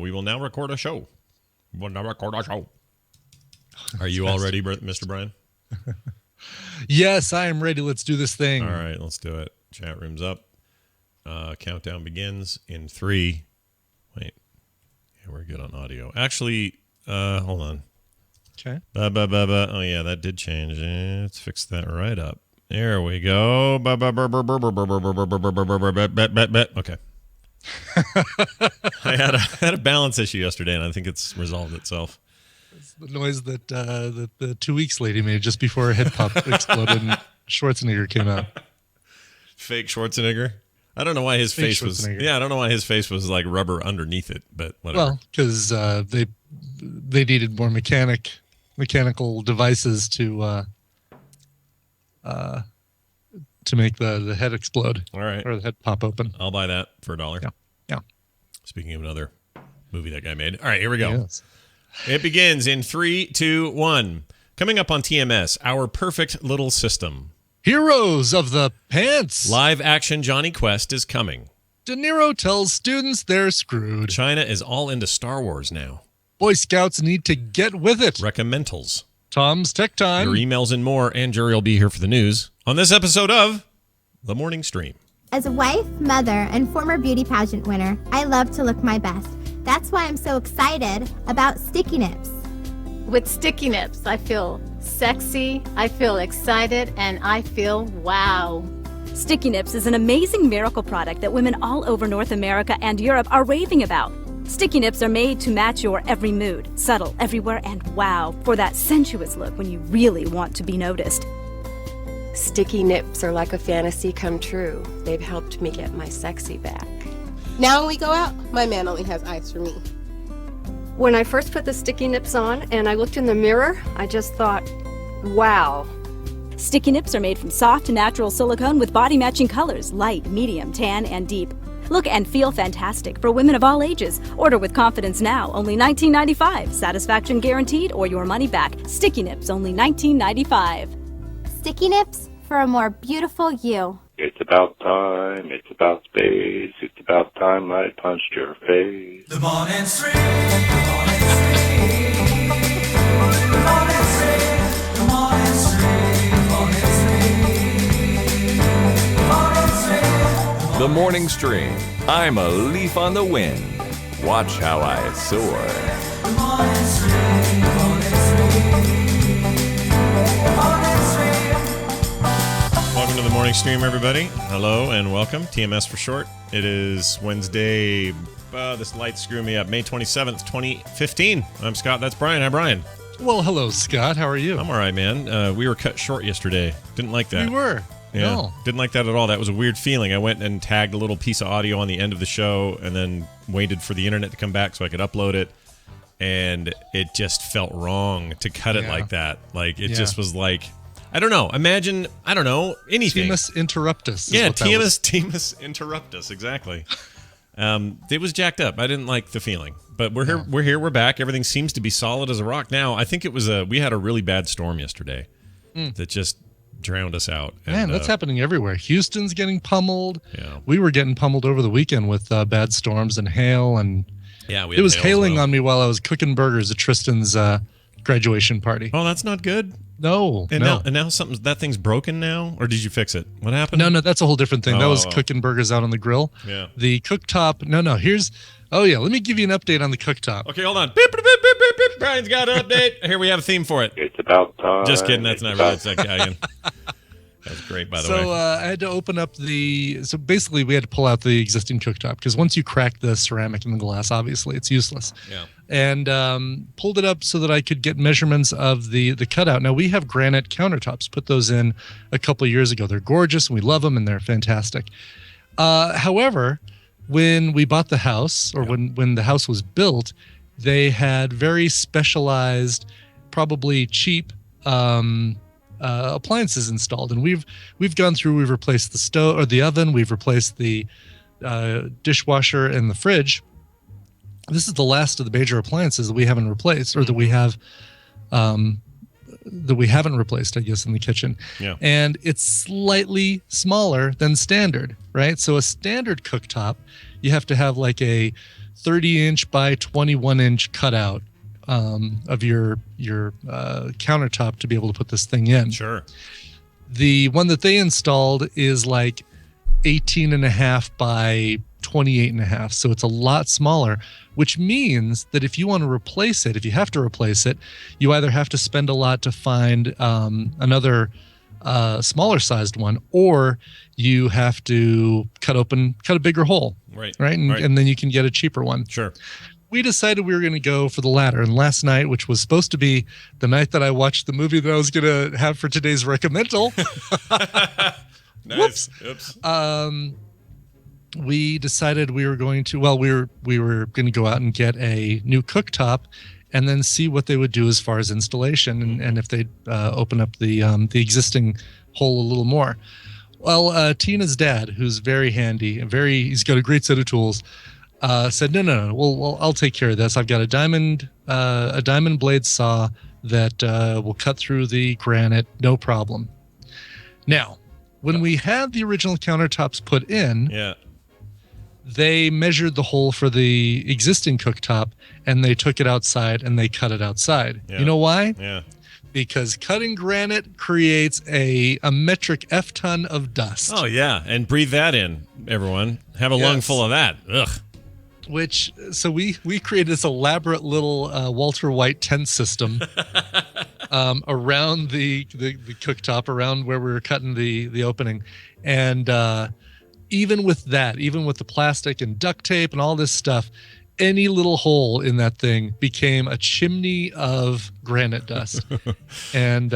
We will now record a show. Are you all ready, Mr. Brian? Yes, I am ready. Let's do this thing. All right, let's do it. Chat room's up. Countdown begins in 3. Wait. Yeah, we're good on audio. Actually, hold on. Okay. Oh, yeah, that did change. Let's fix that right up. There we go. Okay. I had a balance issue yesterday, and I think it's resolved itself. It's the noise that the 2 weeks lady made just before her head pop exploded and Schwarzenegger came out. Fake Schwarzenegger? I don't know why his face was. Yeah, I don't know why his face was like rubber underneath it, but whatever. Well, because they needed more mechanical devices to make the head explode. All right, or the head pop open. I'll buy that for $1. Yeah. Speaking of another movie that guy made. All right, here we go. Yes. It begins in 3, 2, 1. Coming up on TMS, Our Perfect Little System. Heroes of the Pants. Live action Johnny Quest is coming. De Niro tells students they're screwed. China is all into Star Wars now. Boy Scouts need to get with it. Recommendals. Tom's Tech Time. Your emails and more, and Jerry will be here for the news on this episode of The Morning Stream. As a wife, mother, and former beauty pageant winner, I love to look my best. That's why I'm so excited about Sticky Nips. With Sticky Nips, I feel sexy, I feel excited, and I feel wow. Sticky Nips is an amazing miracle product that women all over North America and Europe are raving about. Sticky Nips are made to match your every mood, subtle, everywhere, and wow, for that sensuous look when you really want to be noticed. Sticky Nips are like a fantasy come true. They've helped me get my sexy back. Now when we go out, my man only has eyes for me. When I first put the Sticky Nips on and I looked in the mirror, I just thought, wow. Sticky Nips are made from soft, natural silicone with body-matching colors, light, medium, tan, and deep. Look and feel fantastic for women of all ages. Order with confidence now, only $19.95. Satisfaction guaranteed or your money back. Sticky Nips, only $19.95. Sticky Nips for a more beautiful you. It's about time, it's about space, it's about time I punched your face. The morning stream, the morning stream, the morning stream, the morning stream, the morning stream. The morning stream. I'm a leaf on the wind. Watch how I soar. The morning stream, the morning stream, the morning stream. Welcome to the morning stream, everybody. Hello and welcome. TMS for short. It is Wednesday. This light's screwing me up. May 27th, 2015. I'm Scott. That's Brian. Hi, Brian. Well, hello, Scott. How are you? I'm all right, man. We were cut short yesterday. Didn't like that. We were. Yeah. No. Didn't like that at all. That was a weird feeling. I went and tagged a little piece of audio on the end of the show and then waited for the internet to come back so I could upload it. And it just felt wrong to cut it like that. Like, it just was like... I don't know. Imagine, I don't know, anything. TMS Interruptus. Yeah, TMS Interruptus, exactly. It was jacked up. I didn't like the feeling. But we're here, we're back. Everything seems to be solid as a rock now. I think it was we had a really bad storm yesterday that just drowned us out. Man, and, that's happening everywhere. Houston's getting pummeled. Yeah. We were getting pummeled over the weekend with bad storms and hail. And yeah, it was hailing on me while I was cooking burgers at Tristan's graduation party. Oh, that's not good. No, and no. Now that thing's broken now, or did you fix it? What happened? No, that's a whole different thing. That was cooking burgers out on the grill. Yeah. The cooktop. No. Let me give you an update on the cooktop. Okay, hold on. Beep, beep, beep, beep, beep, beep. Brian's got an update. Here we have a theme for it. It's about time. Just kidding. That's not right. It's that guy again. That's great, by the way. So I had to open up so basically we had to pull out the existing cooktop because once you crack the ceramic and the glass, obviously it's useless. Yeah. And pulled it up so that I could get measurements of the cutout. Now, we have granite countertops, put those in a couple of years ago. They're gorgeous and we love them and they're fantastic. However, when we bought the house or when the house was built, they had very specialized, probably cheap appliances installed, and we've gone through. We've replaced the stove or the oven. We've replaced the dishwasher and the fridge. This is the last of the major appliances that we haven't replaced, or that we have that we haven't replaced, I guess, in the kitchen. Yeah. And it's slightly smaller than standard, right? So a standard cooktop, you have to have like a 30-inch by 21-inch cutout of your countertop to be able to put this thing in. Sure. The one that they installed is like 18.5 by 28.5, so it's a lot smaller, which means that if you want to replace it, if you have to replace it, you either have to spend a lot to find another smaller sized one, or you have to cut a bigger hole, right, and then you can get a cheaper one. Sure. We decided we were going to go for the latter, and last night, which was supposed to be the night that I watched the movie that I was going to have for today's recommendal. Nice. Oops. We decided we were going to, we were going to go out and get a new cooktop and then see what they would do as far as installation and if they'd open up the existing hole a little more. Well, Tina's dad, who's very handy and he's got a great set of tools, said, no, well, I'll take care of this. I've got a diamond blade saw that will cut through the granite, no problem. Now, when we had the original countertops put in, they measured the hole for the existing cooktop and they took it outside and they cut it outside. You know why? Yeah. Because cutting granite creates a metric F-ton of dust. Oh, yeah. And breathe that in, everyone. Have a lung full of that. Ugh. So we created this elaborate little Walter White tent system around the cooktop, around where we were cutting the opening. And even with the plastic and duct tape and all this stuff, any little hole in that thing became a chimney of granite dust. And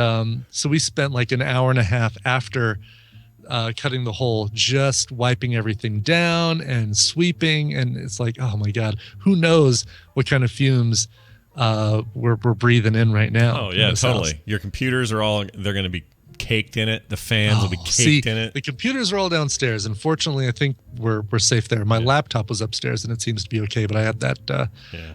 so we spent like an hour and a half after cutting the hole, just wiping everything down and sweeping. And it's like, oh my God, who knows what kind of fumes we're breathing in right now. Oh yeah, totally. House. Your computers they're going to be caked in it. The fans will be caked in it. The computers are all downstairs. Unfortunately, I think we're safe there. My laptop was upstairs and it seems to be okay, but I had that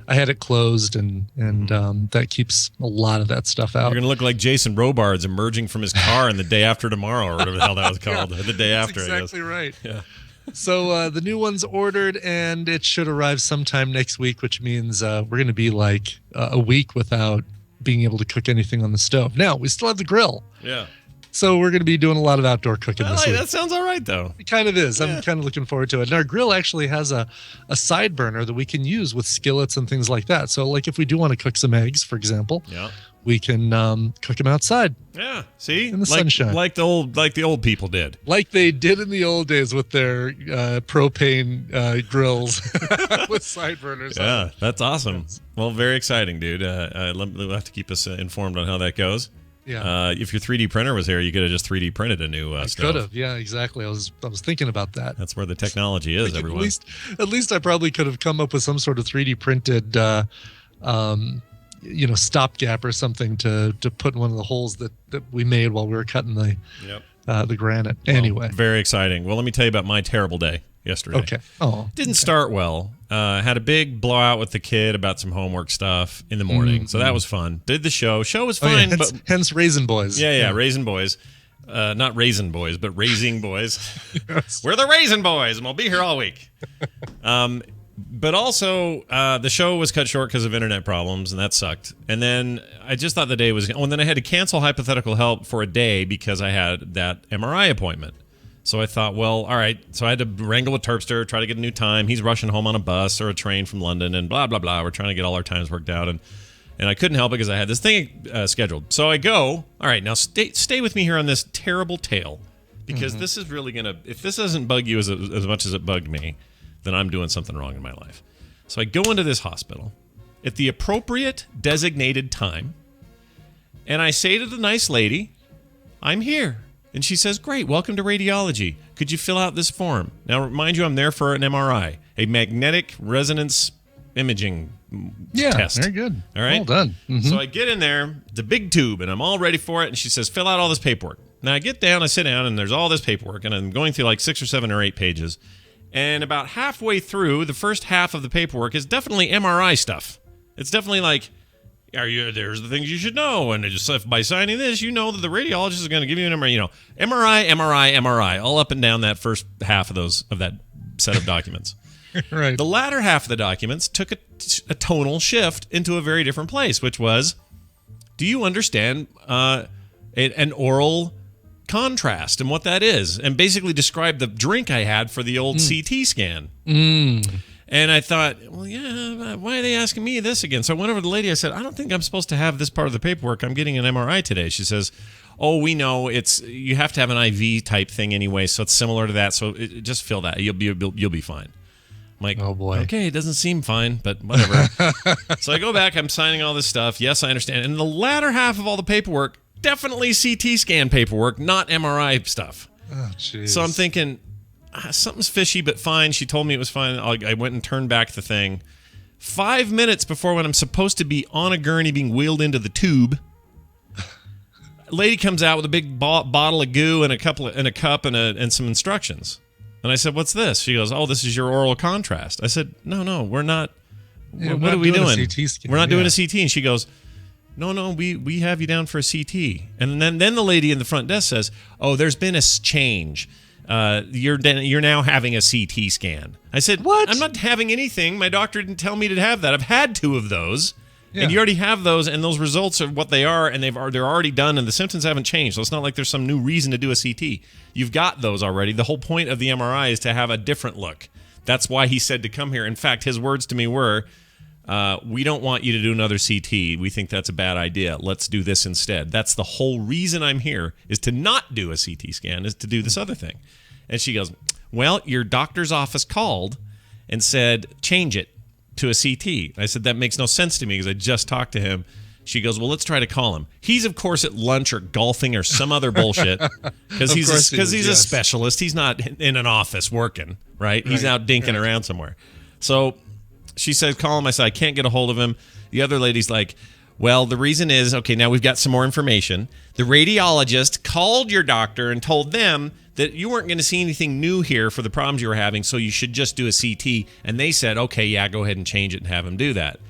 I had it closed and that keeps a lot of that stuff out. You're gonna look like Jason Robards emerging from his car in The Day After Tomorrow, or whatever the hell that was called. The day after. Exactly right. Yeah. So the new one's ordered and it should arrive sometime next week, which means we're going to be like a week without being able to cook anything on the stove. Now, we still have the grill. Yeah. So we're going to be doing a lot of outdoor cooking this week. That sounds all right, though. It kind of is. I'm kind of looking forward to it. And our grill actually has a side burner that we can use with skillets and things like that. So like if we do want to cook some eggs, for example, we can cook them outside. Yeah. See? In the sunshine. Like the old people did. Like they did in the old days with their propane grills with side burners. Yeah, that's awesome. Well, very exciting, dude. You'll have to keep us informed on how that goes. Yeah. If your 3D printer was here, you could have just 3D printed a new I stove. could have. Yeah, exactly. I was thinking about that. That's where the technology is, everyone. At least I probably could have come up with some sort of 3D printed stopgap or something to put in one of the holes that we made while we were cutting the granite. Anyway. Very exciting. Well, let me tell you about my terrible day yesterday. Okay. Oh. Didn't start well. Had a big blowout with the kid about some homework stuff in the morning. So that was fun. Did the show. Show was fine. Hence Raisin Boys. Yeah, Raisin Boys. Not Raisin Boys, but Raising Boys. Yes. We're the Raisin Boys, and we'll be here all week. But also, the show was cut short because of internet problems, and that sucked. And then I just thought the day was... and then I had to cancel Hypothetical Help for a day because I had that MRI appointment. So I thought, well, all right. So I had to wrangle with Terpster, try to get a new time. He's rushing home on a bus or a train from London and blah, blah, blah. We're trying to get all our times worked out. And I couldn't help it because I had this thing scheduled. So I go, all right, now stay with me here on this terrible tale because this is really going to... if this doesn't bug you as much as it bugged me, then I'm doing something wrong in my life. So I go into this hospital at the appropriate designated time, and I say to the nice lady, I'm here. And she says, great, welcome to radiology. Could you fill out this form? Now, mind you, I'm there for an MRI, a magnetic resonance imaging test. Very good. All right? Well done. Mm-hmm. So I get in there, it's a big tube, and I'm all ready for it. And she says, fill out all this paperwork. Now, I get down, I sit down, and there's all this paperwork. And I'm going through like 6 or 7 or 8 pages. And about halfway through, the first half of the paperwork is definitely MRI stuff. It's definitely like, there's the things you should know. And just by signing this, you know that the radiologist is going to give you an MRI, MRI, all up and down that first half of that set of documents. Right. The latter half of the documents took a tonal shift into a very different place, which was, do you understand an oral contrast and what that is? And basically described the drink I had for the old CT scan. And I thought, well, yeah, why are they asking me this again? So I went over to the lady. I said, I don't think I'm supposed to have this part of the paperwork. I'm getting an MRI today. She says, oh, we know you have to have an IV type thing anyway, so it's similar to that. So just fill that. You'll be fine. I'm like, oh boy. Okay, it doesn't seem fine, but whatever. So I go back. I'm signing all this stuff. Yes, I understand. And the latter half of all the paperwork, definitely CT scan paperwork, not MRI stuff. Oh, jeez. So I'm thinking, something's fishy, but fine. She told me it was fine. I went and turned back the thing. 5 minutes before when I'm supposed to be on a gurney being wheeled into the tube, a lady comes out with a big bottle of goo and a cup and some instructions. And I said, what's this? She goes, oh, this is your oral contrast. I said, no, we're not. Yeah, what are we doing? A CT scan, we're not doing a CT. And she goes, no, we have you down for a CT. And then the lady in the front desk says, oh, there's been a change. You're now having a CT scan. I said, what? I'm not having anything. My doctor didn't tell me to have that. I've had 2 of those. Yeah. And you already have those, and those results are what they are, and they're already done, and the symptoms haven't changed. So it's not like there's some new reason to do a CT. You've got those already. The whole point of the MRI is to have a different look. That's why he said to come here. In fact, his words to me were, we don't want you to do another CT. We think that's a bad idea. Let's do this instead. That's the whole reason I'm here, is to not do a CT scan, is to do this other thing. And she goes, well, your doctor's office called and said, change it to a CT. I said, that makes no sense to me because I just talked to him. She goes, well, let's try to call him. He's, of course, at lunch or golfing or some other bullshit because he's a specialist. He's not in an office working, right? He's out dinking around somewhere. So she said, call him. I said, I can't get a hold of him. The other lady's like, well, the reason is, okay, now we've got some more information. The radiologist called your doctor and told them that you weren't going to see anything new here for the problems you were having, so you should just do a CT. And they said, okay, yeah, go ahead and change it and have him do that.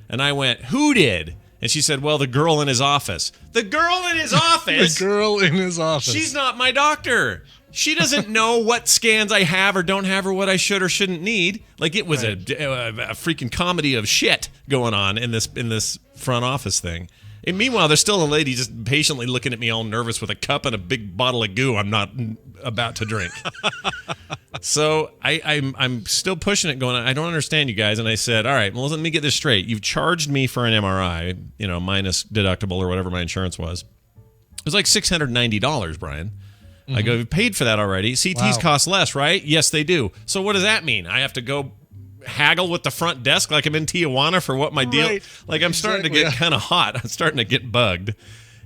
And I went, who did? And she said, well, the girl in his office. The girl in his office? The girl in his office. She's not my doctor. She doesn't know what scans I have or don't have or what I should or shouldn't need. Like it was a freaking comedy of shit going on in this front office thing. And meanwhile, there's still a lady just patiently looking at me all nervous with a cup and a big bottle of goo I'm not about to drink. So I'm still pushing it going, I don't understand you guys. And I said, all right, well, let me get this straight. You've charged me for an MRI, minus deductible or whatever my insurance was. It was like $690, Brian. I go, you've paid for that already. CTs cost less, right? Yes, they do. So what does that mean? I have to go haggle with the front desk like I'm in Tijuana for what my deal? Like I'm starting to get kind of hot. I'm starting to get bugged.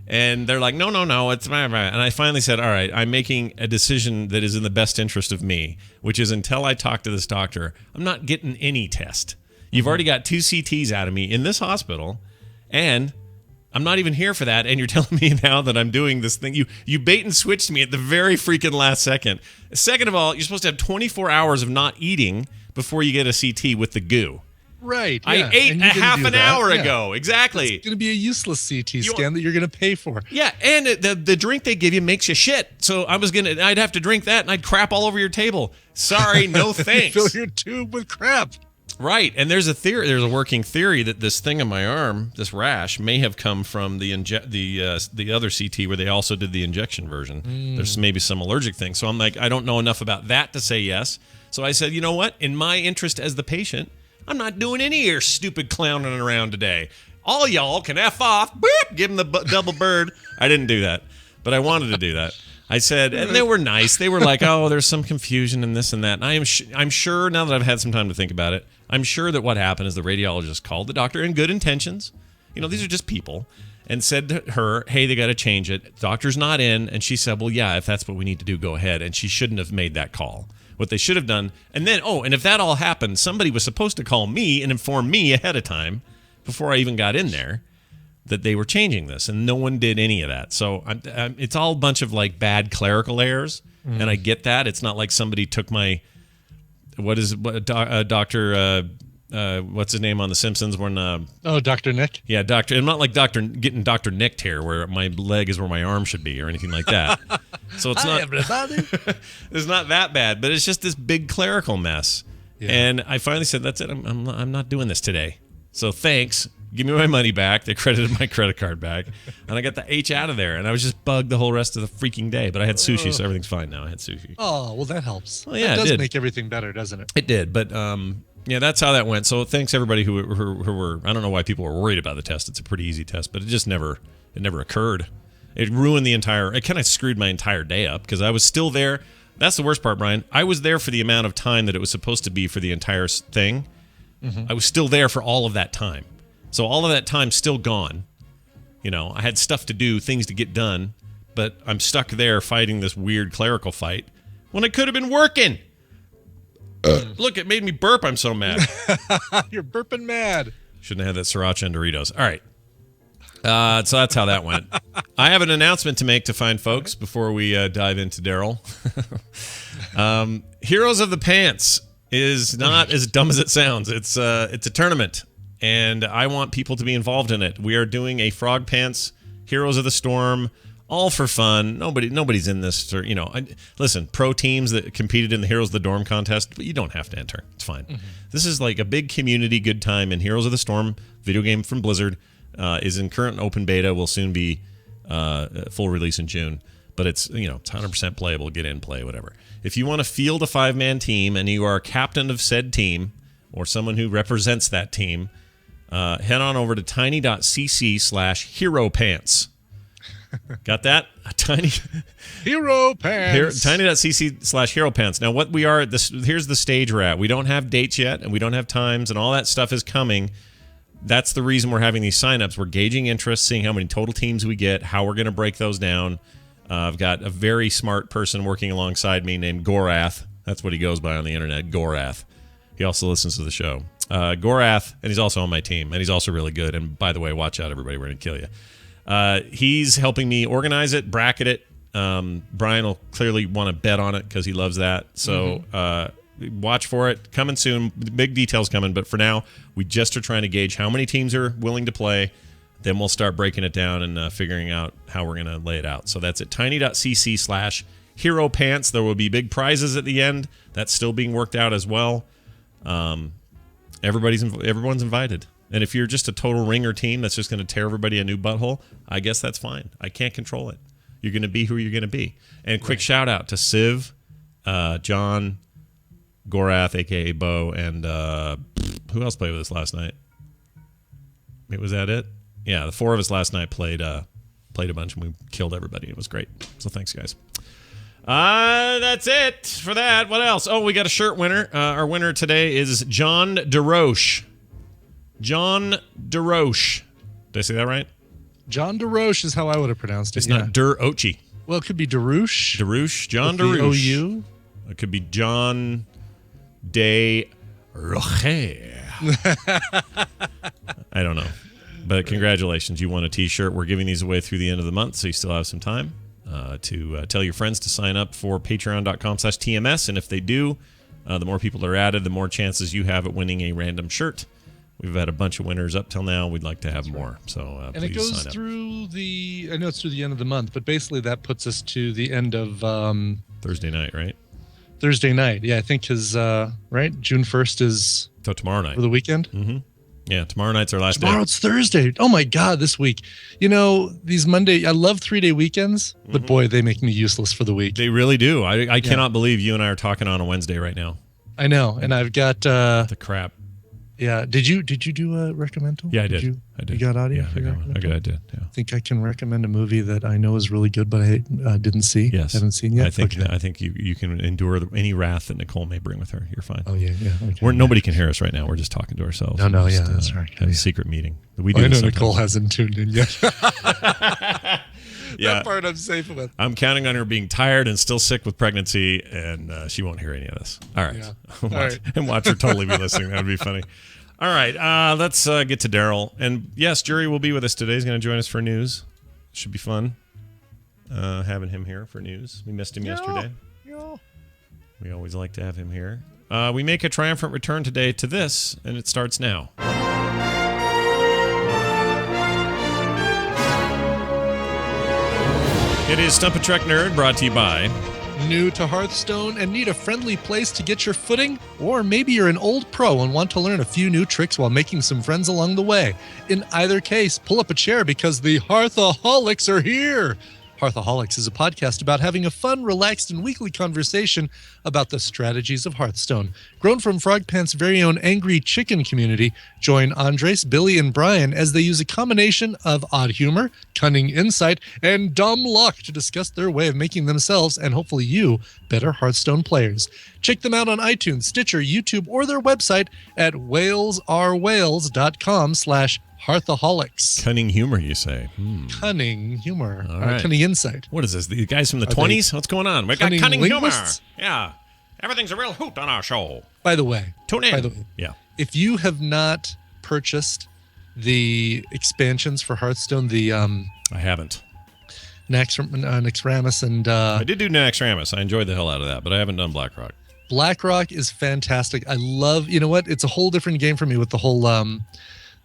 And they're like, no, it's blah, blah. And I finally said, all right, I'm making a decision that is in the best interest of me, which is until I talk to this doctor, I'm not getting any test. You've already got 2 CTs out of me in this hospital, and I'm not even here for that, and you're telling me now that I'm doing this thing. You bait and switched me at the very freaking last second. Second of all, you're supposed to have 24 hours of not eating before you get a CT with the goo. Right. Yeah. I ate a half an hour ago. Exactly. It's going to be a useless CT scan that you're going to pay for. Yeah, and the drink they give you makes you shit. So I'd have to drink that, and I'd crap all over your table. Sorry, no thanks. Fill your tube with crap. Right, and there's a working theory that this thing on my arm, this rash, may have come from the other CT where they also did the injection version. There's maybe some allergic thing. So I'm like, I don't know enough about that to say yes. So I said, you know what? In my interest as the patient, I'm not doing any of your stupid clowning around today. All y'all can F off. Boop, give them the double bird. I didn't do that, but I wanted to do that. I said, and they were nice. They were like, oh, there's some confusion in this and that. And I'm sure, now that I've had some time to think about it, I'm sure that what happened is the radiologist called the doctor in good intentions. These are just people. And said to her, hey, they got to change it. Doctor's not in. And she said, well, yeah, if that's what we need to do, go ahead. And she shouldn't have made that call. What they should have done. And then, and if that all happened, somebody was supposed to call me and inform me ahead of time before I even got in there that they were changing this, and no one did any of that. So it's all a bunch of like bad clerical errors, and I get that. It's not like somebody took my Doctor what's his name on The Simpsons when Dr. Nick. Yeah, Doctor. I'm not like getting Dr. Nicked here, where my leg is where my arm should be or anything like that. So it's not. It's not that bad, but it's just this big clerical mess. And I finally said, that's it. I'm not doing this today. So thanks. Give me my money back. They credited my credit card back. And I got the H out of there. And I was just bugged the whole rest of the freaking day. But I had sushi, so everything's fine now. I had sushi. Oh, well, that helps. Well, yeah, it does did. make everything better, doesn't it? It did. But yeah, that's how that went. So thanks everybody who were, I don't know why people were worried about the test. It's a pretty easy test, but it never occurred. It ruined it kind of screwed my entire day up because I was still there. That's the worst part, Brian. I was there for the amount of time that it was supposed to be for the entire thing. Mm-hmm. I was still there for all of that time. So all of that time's still gone. You know, I had stuff to do, things to get done, but I'm stuck there fighting this weird clerical fight when I could have been working. Look, it made me burp. I'm so mad. You're burping mad. Shouldn't have had that sriracha and Doritos. All right. So that's how that went. I have an announcement to make to fine folks before we dive into Daryl. Heroes of the Pants is not as dumb as it sounds. It's a tournament, and I want people to be involved in it. We are doing a Frog Pants Heroes of the Storm, all for fun. Nobody's in this. Listen, pro teams that competed in the Heroes of the Dorm contest, but you don't have to enter. It's fine. Mm-hmm. This is like a big community good time, and Heroes of the Storm, video game from Blizzard, is in current open beta. Will soon be full release in June. But it's 100% playable. Get in, play, whatever. If you want to field a 5-man team and you are a captain of said team or someone who represents that team, head on over to tiny.cc/heropants. Got that? Tiny Hero Pants. Tiny.cc/heropants. Now, what we are, here's the stage we're at. We don't have dates yet, and we don't have times, and all that stuff is coming. That's the reason we're having these signups. We're gauging interest, seeing how many total teams we get, how we're going to break those down. I've got a very smart person working alongside me named Gorath. That's what he goes by on the internet, Gorath. He also listens to the show. Gorath, and he's also on my team, and he's also really good. And by the way, watch out, everybody, we're going to kill you. He's helping me organize it, bracket it. Brian will clearly want to bet on it because he loves that. So watch for it. Coming soon. Big details coming. But for now, we just are trying to gauge how many teams are willing to play. Then we'll start breaking it down and figuring out how we're going to lay it out. So that's at tiny.cc/heropants. There will be big prizes at the end. That's still being worked out as well. Everyone's invited. And if you're just a total ringer team that's just going to tear everybody a new butthole, I guess that's fine. I can't control it. You're going to be who you're going to be. And quick shout out to Civ, John, Gorath, a.k.a. Bo, and who else played with us last night? Was that it? Yeah, the 4 of us last night played a bunch, and we killed everybody. It was great. So thanks, guys. That's it for that. What else? Oh, we got a shirt winner. Our winner today is John DeRoche. John DeRoche. Did I say that right? John DeRoche is how I would have pronounced it. It's not DeRoche. Well, it could be DeRoche. DeRoche. John DeRoche. O-U? It could be John De Roche. I don't know. But congratulations. You won a t-shirt. We're giving these away through the end of the month, so you still have some time to tell your friends to sign up for patreon.com/TMS. And if they do, the more people that are added, the more chances you have at winning a random shirt. We've had a bunch of winners up till now. We'd like to have more. So and it goes through I know it's through the end of the month, but basically that puts us to the end of Thursday night, right? Thursday night. Yeah, I think right? June 1st is so tomorrow night. For the weekend? Mm-hmm. Yeah, tomorrow night's our last day. Tomorrow it's Thursday. Oh my God, this week. These Monday, I love 3-day weekends, but boy, they make me useless for the week. They really do. I cannot believe you and I are talking on a Wednesday right now. I know, and I've got the crap. Yeah. Did you do a recommendal? Yeah, I did. I did. You got audio? Yeah, I did. Yeah. I think I can recommend a movie that I know is really good, but I didn't see. Yes. Haven't seen yet. I think you can endure any wrath that Nicole may bring with her. You're fine. Oh yeah. Okay. Nobody can hear us right now. We're just talking to ourselves. No, yeah, that's right. Have a secret meeting. We do. I know Nicole hasn't tuned in yet. Yeah. That part I'm safe with. I'm counting on her being tired and still sick with pregnancy, and she won't hear any of this. All right. Yeah. And watch her totally be listening. That would be funny. All right, let's get to Daryl. And yes, Jury will be with us today. He's going to join us for news. Should be fun having him here for news. We missed him yesterday. Yeah. We always like to have him here. We make a triumphant return today to this, and it starts now. It is Stump a Trek Nerd, brought to you by new to Hearthstone and need a friendly place to get your footing? Or maybe you're an old pro and want to learn a few new tricks while making some friends along the way. In either case, pull up a chair because the Hearthaholics are here. Hearthaholics is a podcast about having a fun, relaxed, and weekly conversation about the strategies of Hearthstone. Grown from Frogpants' very own Angry Chicken community, join Andres, Billy, and Brian as they use a combination of odd humor, cunning insight, and dumb luck to discuss their way of making themselves, and hopefully you, better Hearthstone players. Check them out on iTunes, Stitcher, YouTube, or their website at whalesareWhales.com/Hearthaholics. Cunning humor, you say? Cunning humor. All right. Cunning insight. What is this? The guys from the 20s? What's going on? We've got cunning linguists? humor. Yeah. Everything's a real hoot on our show. By the way. Tune in. Yeah. If you have not purchased the expansions for Hearthstone, the I haven't. Naxxramas and I did do Naxxramas. I enjoyed the hell out of that, but I haven't done Blackrock. Blackrock is fantastic. I love, you know what? It's a whole different game for me with the whole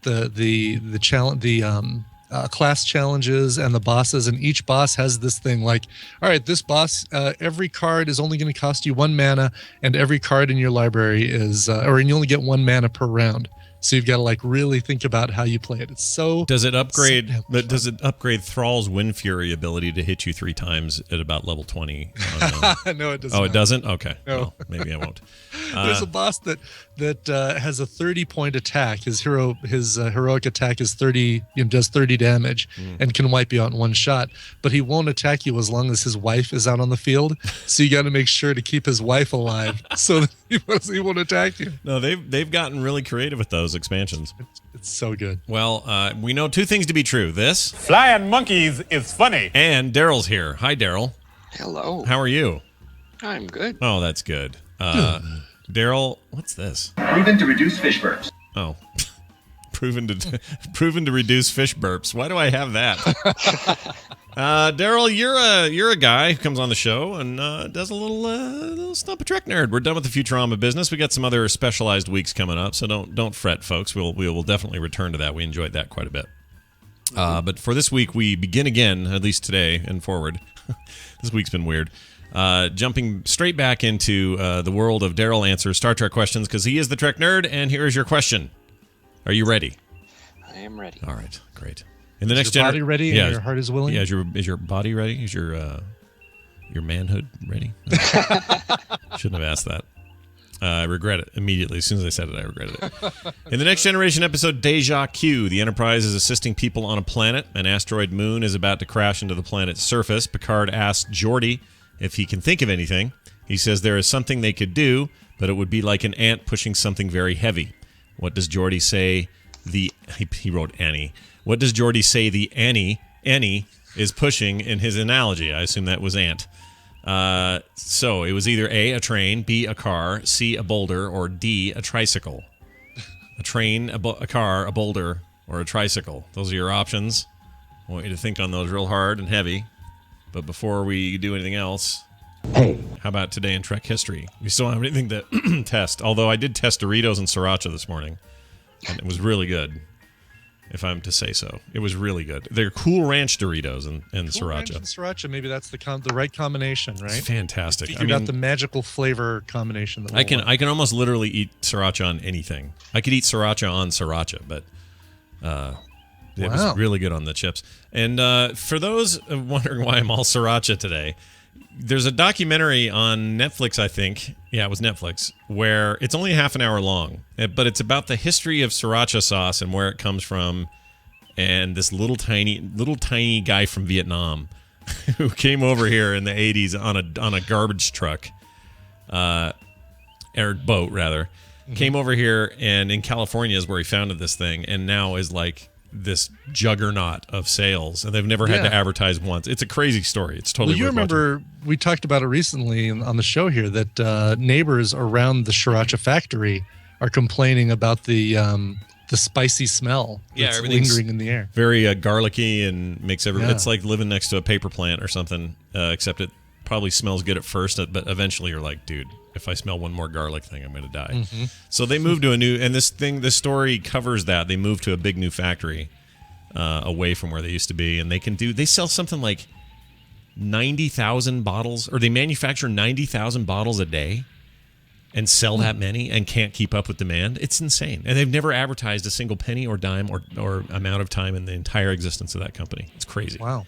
the challenge, class challenges and the bosses, and each boss has this thing like, all right, this boss, every card is only going to cost you 1 mana, and every card in your library is, and you only get 1 mana per round. So you've got to like really think about how you play it. It's so. Does it upgrade? But does it upgrade Thrall's Wind Fury ability to hit you 3 times at about level 20? No, it doesn't. Oh, it doesn't. Okay. No. Well, maybe I won't. There's a boss that has a 30-point attack. His heroic attack is 30, does 30 damage and can wipe you out in one shot. But he won't attack you as long as his wife is out on the field. So you got to make sure to keep his wife alive so that he won't attack you. No, they've gotten really creative with those expansions. It's so good. Well, we know 2 things to be true. This flying monkeys is funny. And Daryl's here. Hi, Daryl. Hello. How are you? I'm good. Oh, that's good. Daryl, what's this? Proven to reduce fish burps. Oh, proven to reduce fish burps. Why do I have that? Daryl, you're a guy who comes on the show and does a little Stump a Trek Nerd. We're done with the Futurama business. We got some other specialized weeks coming up, so don't fret, folks. We will definitely return to that. We enjoyed that quite a bit. But for this week, we begin again, at least today and forward. This week's been weird. Jumping straight back into the world of Daryl answers Star Trek questions because he is the Trek Nerd, and here is your question. Are you ready? I am ready. All right, great. In the Is next your body ready and your heart is willing? Yeah, is your body ready? Is your manhood ready? Shouldn't have asked that. I regret it immediately. As soon as I said it, I regretted it. In the Next Generation episode Deja Q, the Enterprise is assisting people on a planet. An asteroid moon is about to crash into the planet's surface. Picard asks Geordi if he can think of anything. He says there is something they could do, but it would be like an ant pushing something very heavy. What does Geordi say? He wrote Annie. What does Geordi say the Annie is pushing in his analogy? I assume that was ant. So it was either A, a train, B, a car, C, a boulder, or D, a tricycle. A train, a car, a boulder, or a tricycle. Those are your options. I want you to think on those real hard and heavy. But before we do anything else, hey, how about today in Trek history? We still don't have anything to test, although I did test Doritos and Sriracha this morning, and it was really good. If I'm to say so, it was really good. They're Cool Ranch Doritos and Cool Sriracha. Ranch and Sriracha, maybe that's the right combination, right? It's fantastic. Figured out the magical flavor combination. That I can almost literally eat Sriracha on anything. I could eat Sriracha on Sriracha, but it was really good on the chips. And for those wondering why I'm all Sriracha today, there's a documentary on Netflix, I think. Yeah, it was Netflix, where it's only half an hour long, but it's about the history of Sriracha sauce and where it comes from. And this little tiny guy from Vietnam who came over here in the 80s on a garbage truck, or boat rather, came over here, and in California is where he founded this thing, and now is like this juggernaut of sales, and they've never had to advertise once. It's a crazy story. It's totally. Well, you remember we talked about it recently on the show here that neighbors around the Sriracha factory are complaining about the spicy smell that's lingering in the air. Very garlicky and makes everyone. It's like living next to a paper plant or something. Except it probably smells good at first, but eventually you're like, dude, if I smell one more garlic thing, I'm going to die. Mm-hmm. So they moved to a new, and this story covers that. They moved to a big new factory away from where they used to be, and they sell something like 90,000 bottles, or they manufacture 90,000 bottles a day and sell that many and can't keep up with demand. It's insane. And they've never advertised a single penny or dime or amount of time in the entire existence of that company. It's crazy. Wow.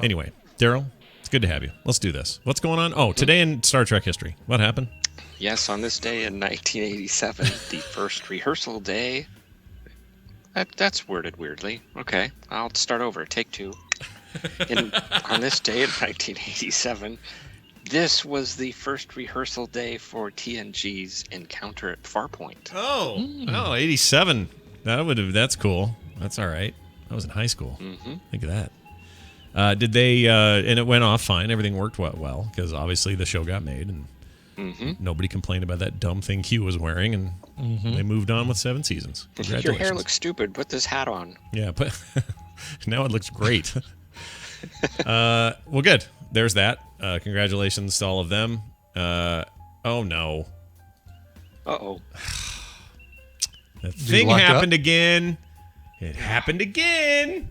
Anyway, Daryl, it's good to have you. Let's do this. What's going on? Oh, today in Star Trek history. What happened? Yes, on this day in 1987, the first rehearsal day. That's worded weirdly. Okay, I'll start over. Take two. On this day in 1987, this was the first rehearsal day for TNG's Encounter at Farpoint. Oh, 87. That's cool. That's all right. I was in high school. Think of that. Did they? And it went off fine. Everything worked well because obviously the show got made and nobody complained about that dumb thing Q was wearing, and they moved on with 7 seasons. Your hair looks stupid. Put this hat on. Yeah, but now it looks great. Well, good. There's that. Congratulations to all of them. Oh no. Uh-oh. That thing happened again. It happened again.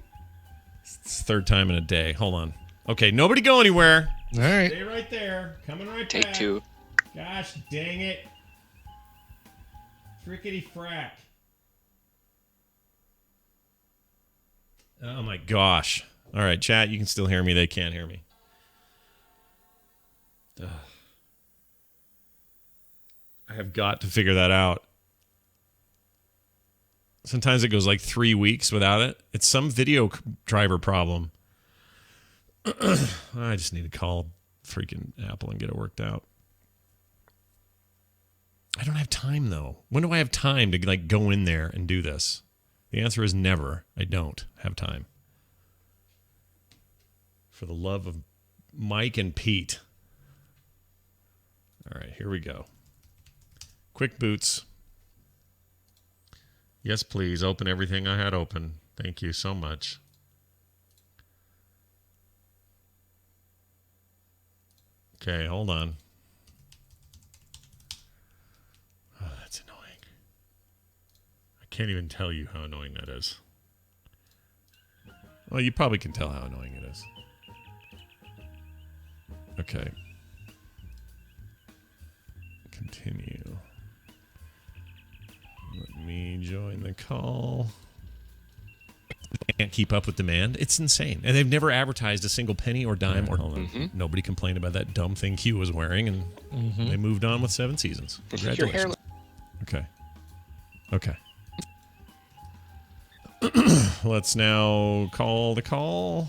It's the third time in a day. Hold on. Okay, nobody go anywhere. All right. Stay right there. Coming right back. Take two. Gosh dang it. Frickety frack. Oh my gosh. All right, chat, you can still hear me. They can't hear me. Ugh. I have got to figure that out. Sometimes it goes like 3 weeks without it. It's some video driver problem. I just need to call freaking Apple and get it worked out. I don't have time, though. When do I have time to like go in there and do this? The answer is never. I don't have time. For the love of Mike and Pete. All right, here we go. Quick boots. Yes, please. Open everything I had open. Thank you so much. Okay, hold on. Oh, that's annoying. I can't even tell you how annoying that is. Well, you probably can tell how annoying it is. Okay. Continue. Let me join the call. Can't keep up with demand. It's insane. And they've never advertised a single penny or dime or nobody complained about that dumb thing Q was wearing, and they moved on with 7 seasons. Congratulations. Okay. Let's now call the call.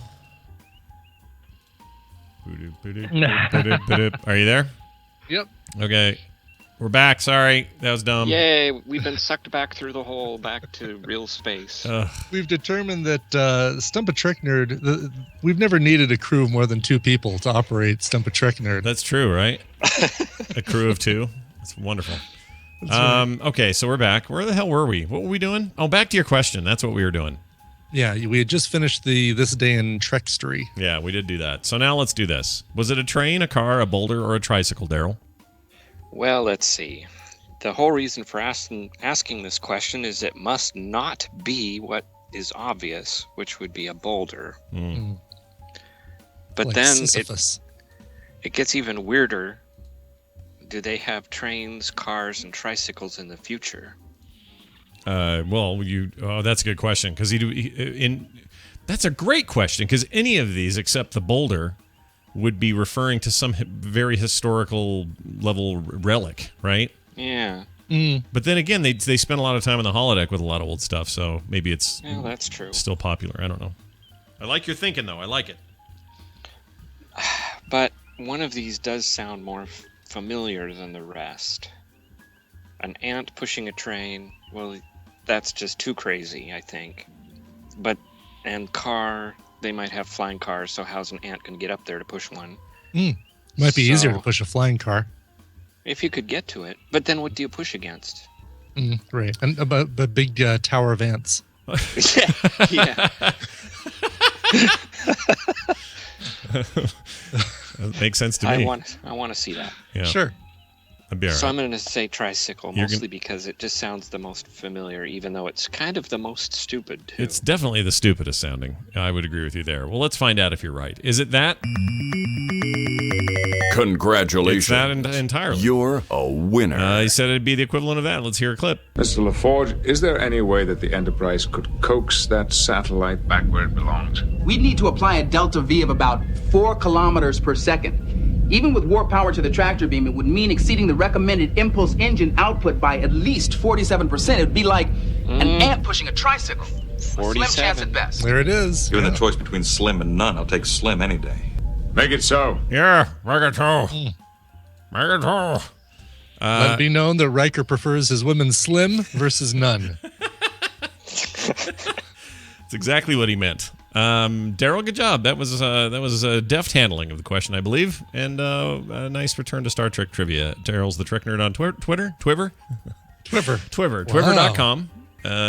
Are you there? Yep. Okay. We're back. Sorry. That was dumb. Yay, we've been sucked back through the hole, back to real space. We've determined that Stump a Trick Nerd, we've never needed a crew of more than 2 people to operate Stump a Trick Nerd. That's true, right? A crew of 2. That's wonderful. Right. Okay, so we're back. Where the hell were we? What were we doing? Oh, back to your question. That's what we were doing. Yeah, we had just finished This Day in Trekstory. Yeah, we did do that. So now let's do this. Was it a train, a car, a boulder, or a tricycle, Daryl? Well, let's see. The whole reason for asking this question is it must not be what is obvious, which would be a boulder. But like then it gets even weirder. Do they have trains, cars, and tricycles in the future? That's a good question, because that's a great question, because any of these except the boulder would be referring to some very historical level relic, right? Yeah. But then again, they spend a lot of time in the holodeck with a lot of old stuff, so maybe it's that's true. Still popular. I don't know. I like your thinking, though. I like it. But one of these does sound more familiar than the rest. An ant pushing a train, well, that's just too crazy, I think. And car, they might have flying cars, so how's an ant going to get up there to push one? Might be easier to push a flying car. If you could get to it. But then what do you push against? Right. And about the big tower of ants. Yeah. That makes sense to me. I want to see that. Yeah. Sure. I'd be all So right. I'm going to say tricycle, You're mostly because it just sounds the most familiar, even though it's kind of the most stupid, too. It's definitely the stupidest sounding. I would agree with you there. Well, let's find out if you're right. Is it that? Congratulations. It's that entirely. You're a winner. He said it'd be the equivalent of that. Let's hear a clip. Mr. LaForge, is there any way that the Enterprise could coax that satellite back where it belongs? We'd need to apply a delta V of about 4 kilometers per second. Even with warp power to the tractor beam, it would mean exceeding the recommended impulse engine output by at least 47%. It would be like an ant pushing a tricycle. A slim chance at best. There it is. Given the choice between slim and none, I'll take slim any day. Make it so. Yeah, make it so. Make it so. Let it be known that Riker prefers his women slim versus none. That's exactly what he meant. Daryl, good job. That was a deft handling of the question, I believe, and a nice return to Star Trek trivia. Daryl's the Trek Nerd on Twitter. Twitter.com.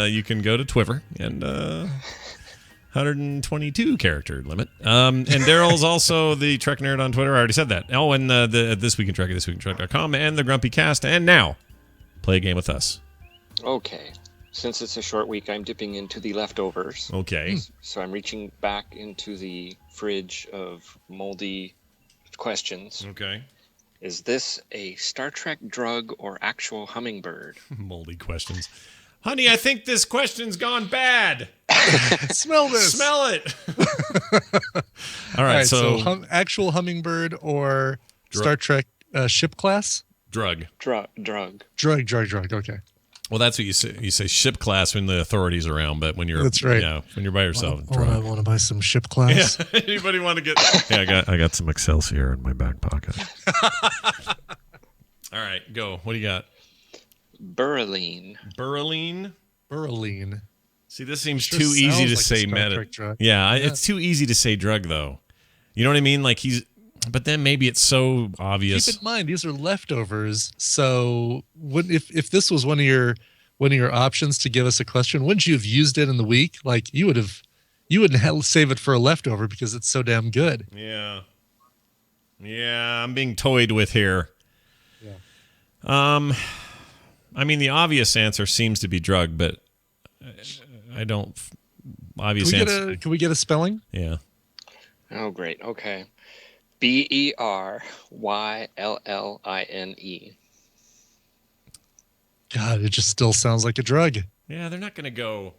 You can go to Twitter and 122 character limit. And Daryl's also the Trek Nerd on Twitter. I already said that. Oh, and the This Week in Trek, thisweekintrek.com, and the Grumpy Cast. And now, play a game with us. Okay. Since it's a short week, I'm dipping into the leftovers. Okay. So I'm reaching back into the fridge of moldy questions. Okay. Is this a Star Trek drug or actual hummingbird? Moldy questions. Honey, I think this question's gone bad. Smell this. Smell it. All right, so actual hummingbird or Star Trek ship class? Drug. Drug. Okay. Well, that's what you say. You say ship class when the authorities are around, but when you're that's right. Yeah, when you're by yourself. I want to buy some ship class. Yeah. Anybody want to get? Yeah, I got some Excelsior in my back pocket. All right, go. What do you got? Berylline. See, this seems Sure too easy to sounds like a say Star meta. Trek drug. Yeah, it's too easy to say drug though. You know what I mean? Like but then maybe it's so obvious. Keep in mind these are leftovers. So if this was one of your options to give us a question, wouldn't you have used it in the week? Like you wouldn't save it for a leftover because it's so damn good. Yeah, I'm being toyed with here. Yeah. I mean, the obvious answer seems to be drug, but I don't. Obvious answer. Can we get a spelling? Yeah. Oh, great. Okay. Berylline. God, it just still sounds like a drug. Yeah, they're not going to go.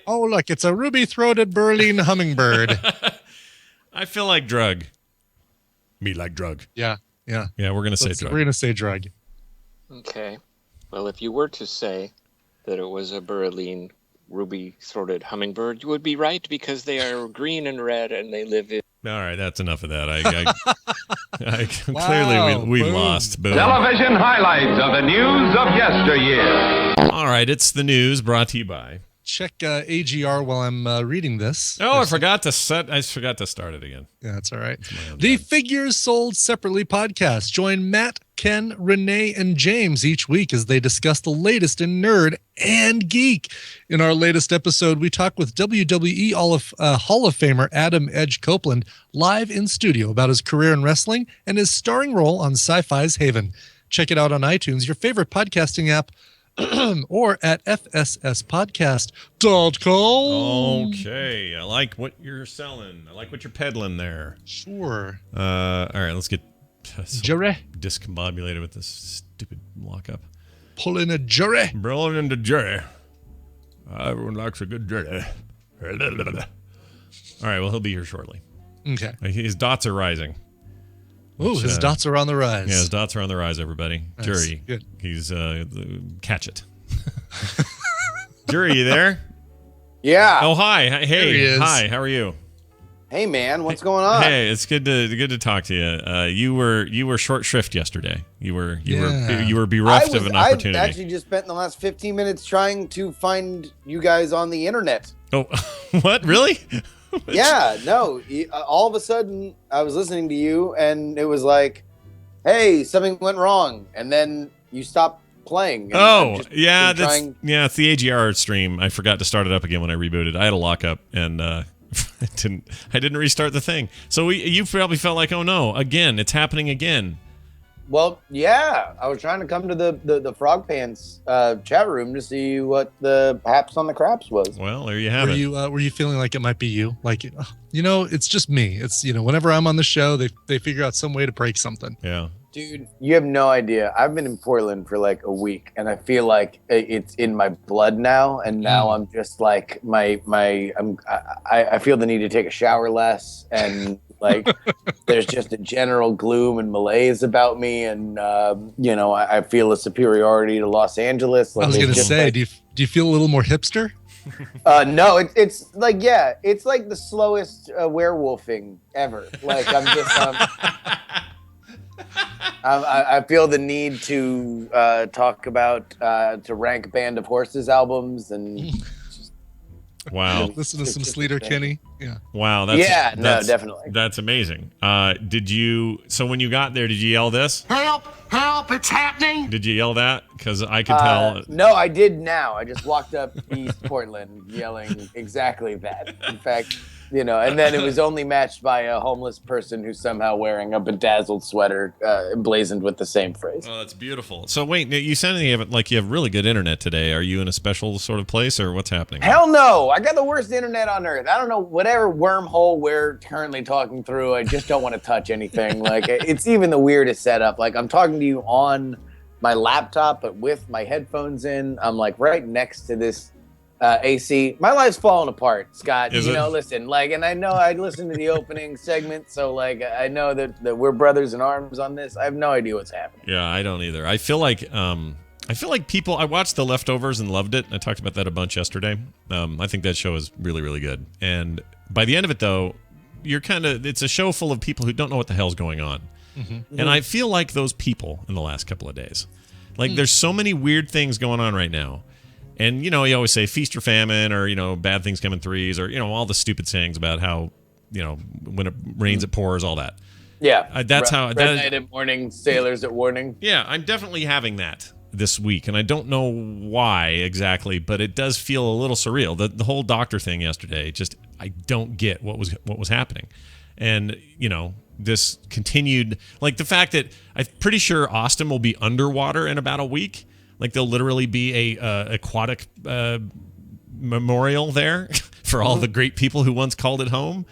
Oh, look, it's a ruby-throated Berlin hummingbird. I feel like drug. Me like drug. Yeah. Yeah, we're going to say drug. We're going to say drug. Okay. Well, if you were to say that it was a Berylline ruby-throated hummingbird, you would be right because they are green and red and they live in... All right, that's enough of that. Clearly we lost. Boom. Television highlights of the news of yesteryear. All right, it's the news brought to you by... Check AGR while I'm reading this. Oh, I forgot to start it again. Yeah, that's all right. The Figures Sold Separately podcast. Join Matt, Ken, Renee, and James each week as they discuss the latest in nerd and geek. In our latest episode, we talk with WWE Hall of Famer Adam Edge Copeland live in studio about his career in wrestling and his starring role on Sci-Fi's Haven. Check it out on iTunes, your favorite podcasting app, or at fsspodcast.com. Okay, I like what you're selling. I like what you're peddling there. Sure. All right, let's get Jerry discombobulated with this stupid lockup. Pull in a jury. Rolling into Jerry. Everyone likes a good Jerry. All right, well, he'll be here shortly. Okay. His dots are rising. Ooh, his dots are on the rise. Yeah, his dots are on the rise, everybody. Nice. Jury. Good. He's, catch it. Jury, you there? Yeah. Oh, hi. Hey, There he is. Hi, how are you? Hey, man, what's going on? Hey, it's good to talk to you. You were short shrift yesterday. You were bereft of an opportunity. I've actually just spent the last 15 minutes trying to find you guys on the internet. Oh, what? Really? Yeah, no. All of a sudden, I was listening to you, and it was like, "Hey, something went wrong," and then you stopped playing. Oh, yeah, it's the AGR stream. I forgot to start it up again when I rebooted. I had a lockup, and I didn't restart the thing. So you probably felt like, oh no, again, it's happening again. Well, yeah, I was trying to come to the Frog Pants chat room to see what the haps on the craps was. Well, there you have it. Were you feeling like it might be you? Like, it's just me. It's, whenever I'm on the show, they figure out some way to break something. Yeah. Dude, you have no idea. I've been in Portland for like a week, and I feel like it's in my blood now. And now I'm just like I feel the need to take a shower less, and like there's just a general gloom and malaise about me, and I feel a superiority to Los Angeles. Like, I was gonna say, do you feel a little more hipster? No, it's like it's like the slowest werewolfing ever. Like I'm just. I feel the need to talk about to rank Band of Horses albums and wow, listen to some Sleater Kinney. Yeah. Wow. That's definitely. That's amazing. So when you got there, did you yell this? Help! Help! It's happening! Did you yell that? Because I could tell. No, I did now. I just walked up East Portland yelling exactly that. In fact, and then it was only matched by a homeless person who's somehow wearing a bedazzled sweater emblazoned with the same phrase. Oh, that's beautiful. So wait, you said you have really good internet today. Are you in a special sort of place, or what's happening? Hell no! I got the worst internet on earth. I don't know, whatever wormhole we're currently talking through, I just don't want to touch anything. Like, it's even the weirdest setup. Like, I'm talking to you on my laptop, but with my headphones in. I'm like right next to this AC. My life's falling apart, Scott. Listen, and I know I listened to the opening segment, so I know that we're brothers in arms on this. I have no idea what's happening. Yeah, I don't either. I feel like people. I watched The Leftovers and loved it. I talked about that a bunch yesterday. I think that show is really, really good. And by the end of it, though, it's a show full of people who don't know what the hell's going on. Mm-hmm. And I feel like those people in the last couple of days. There's so many weird things going on right now. And, you always say feast or famine, or, bad things come in threes, or, all the stupid sayings about how, when it rains, it pours, all that. Yeah. That's how. Red night at morning, sailors at warning. Yeah, I'm definitely having that this week. And I don't know why exactly, but it does feel a little surreal. The whole doctor thing yesterday, I don't get what was happening. And, this continued, the fact that I'm pretty sure Austin will be underwater in about a week. There'll literally be a aquatic memorial there for all the great people who once called it home.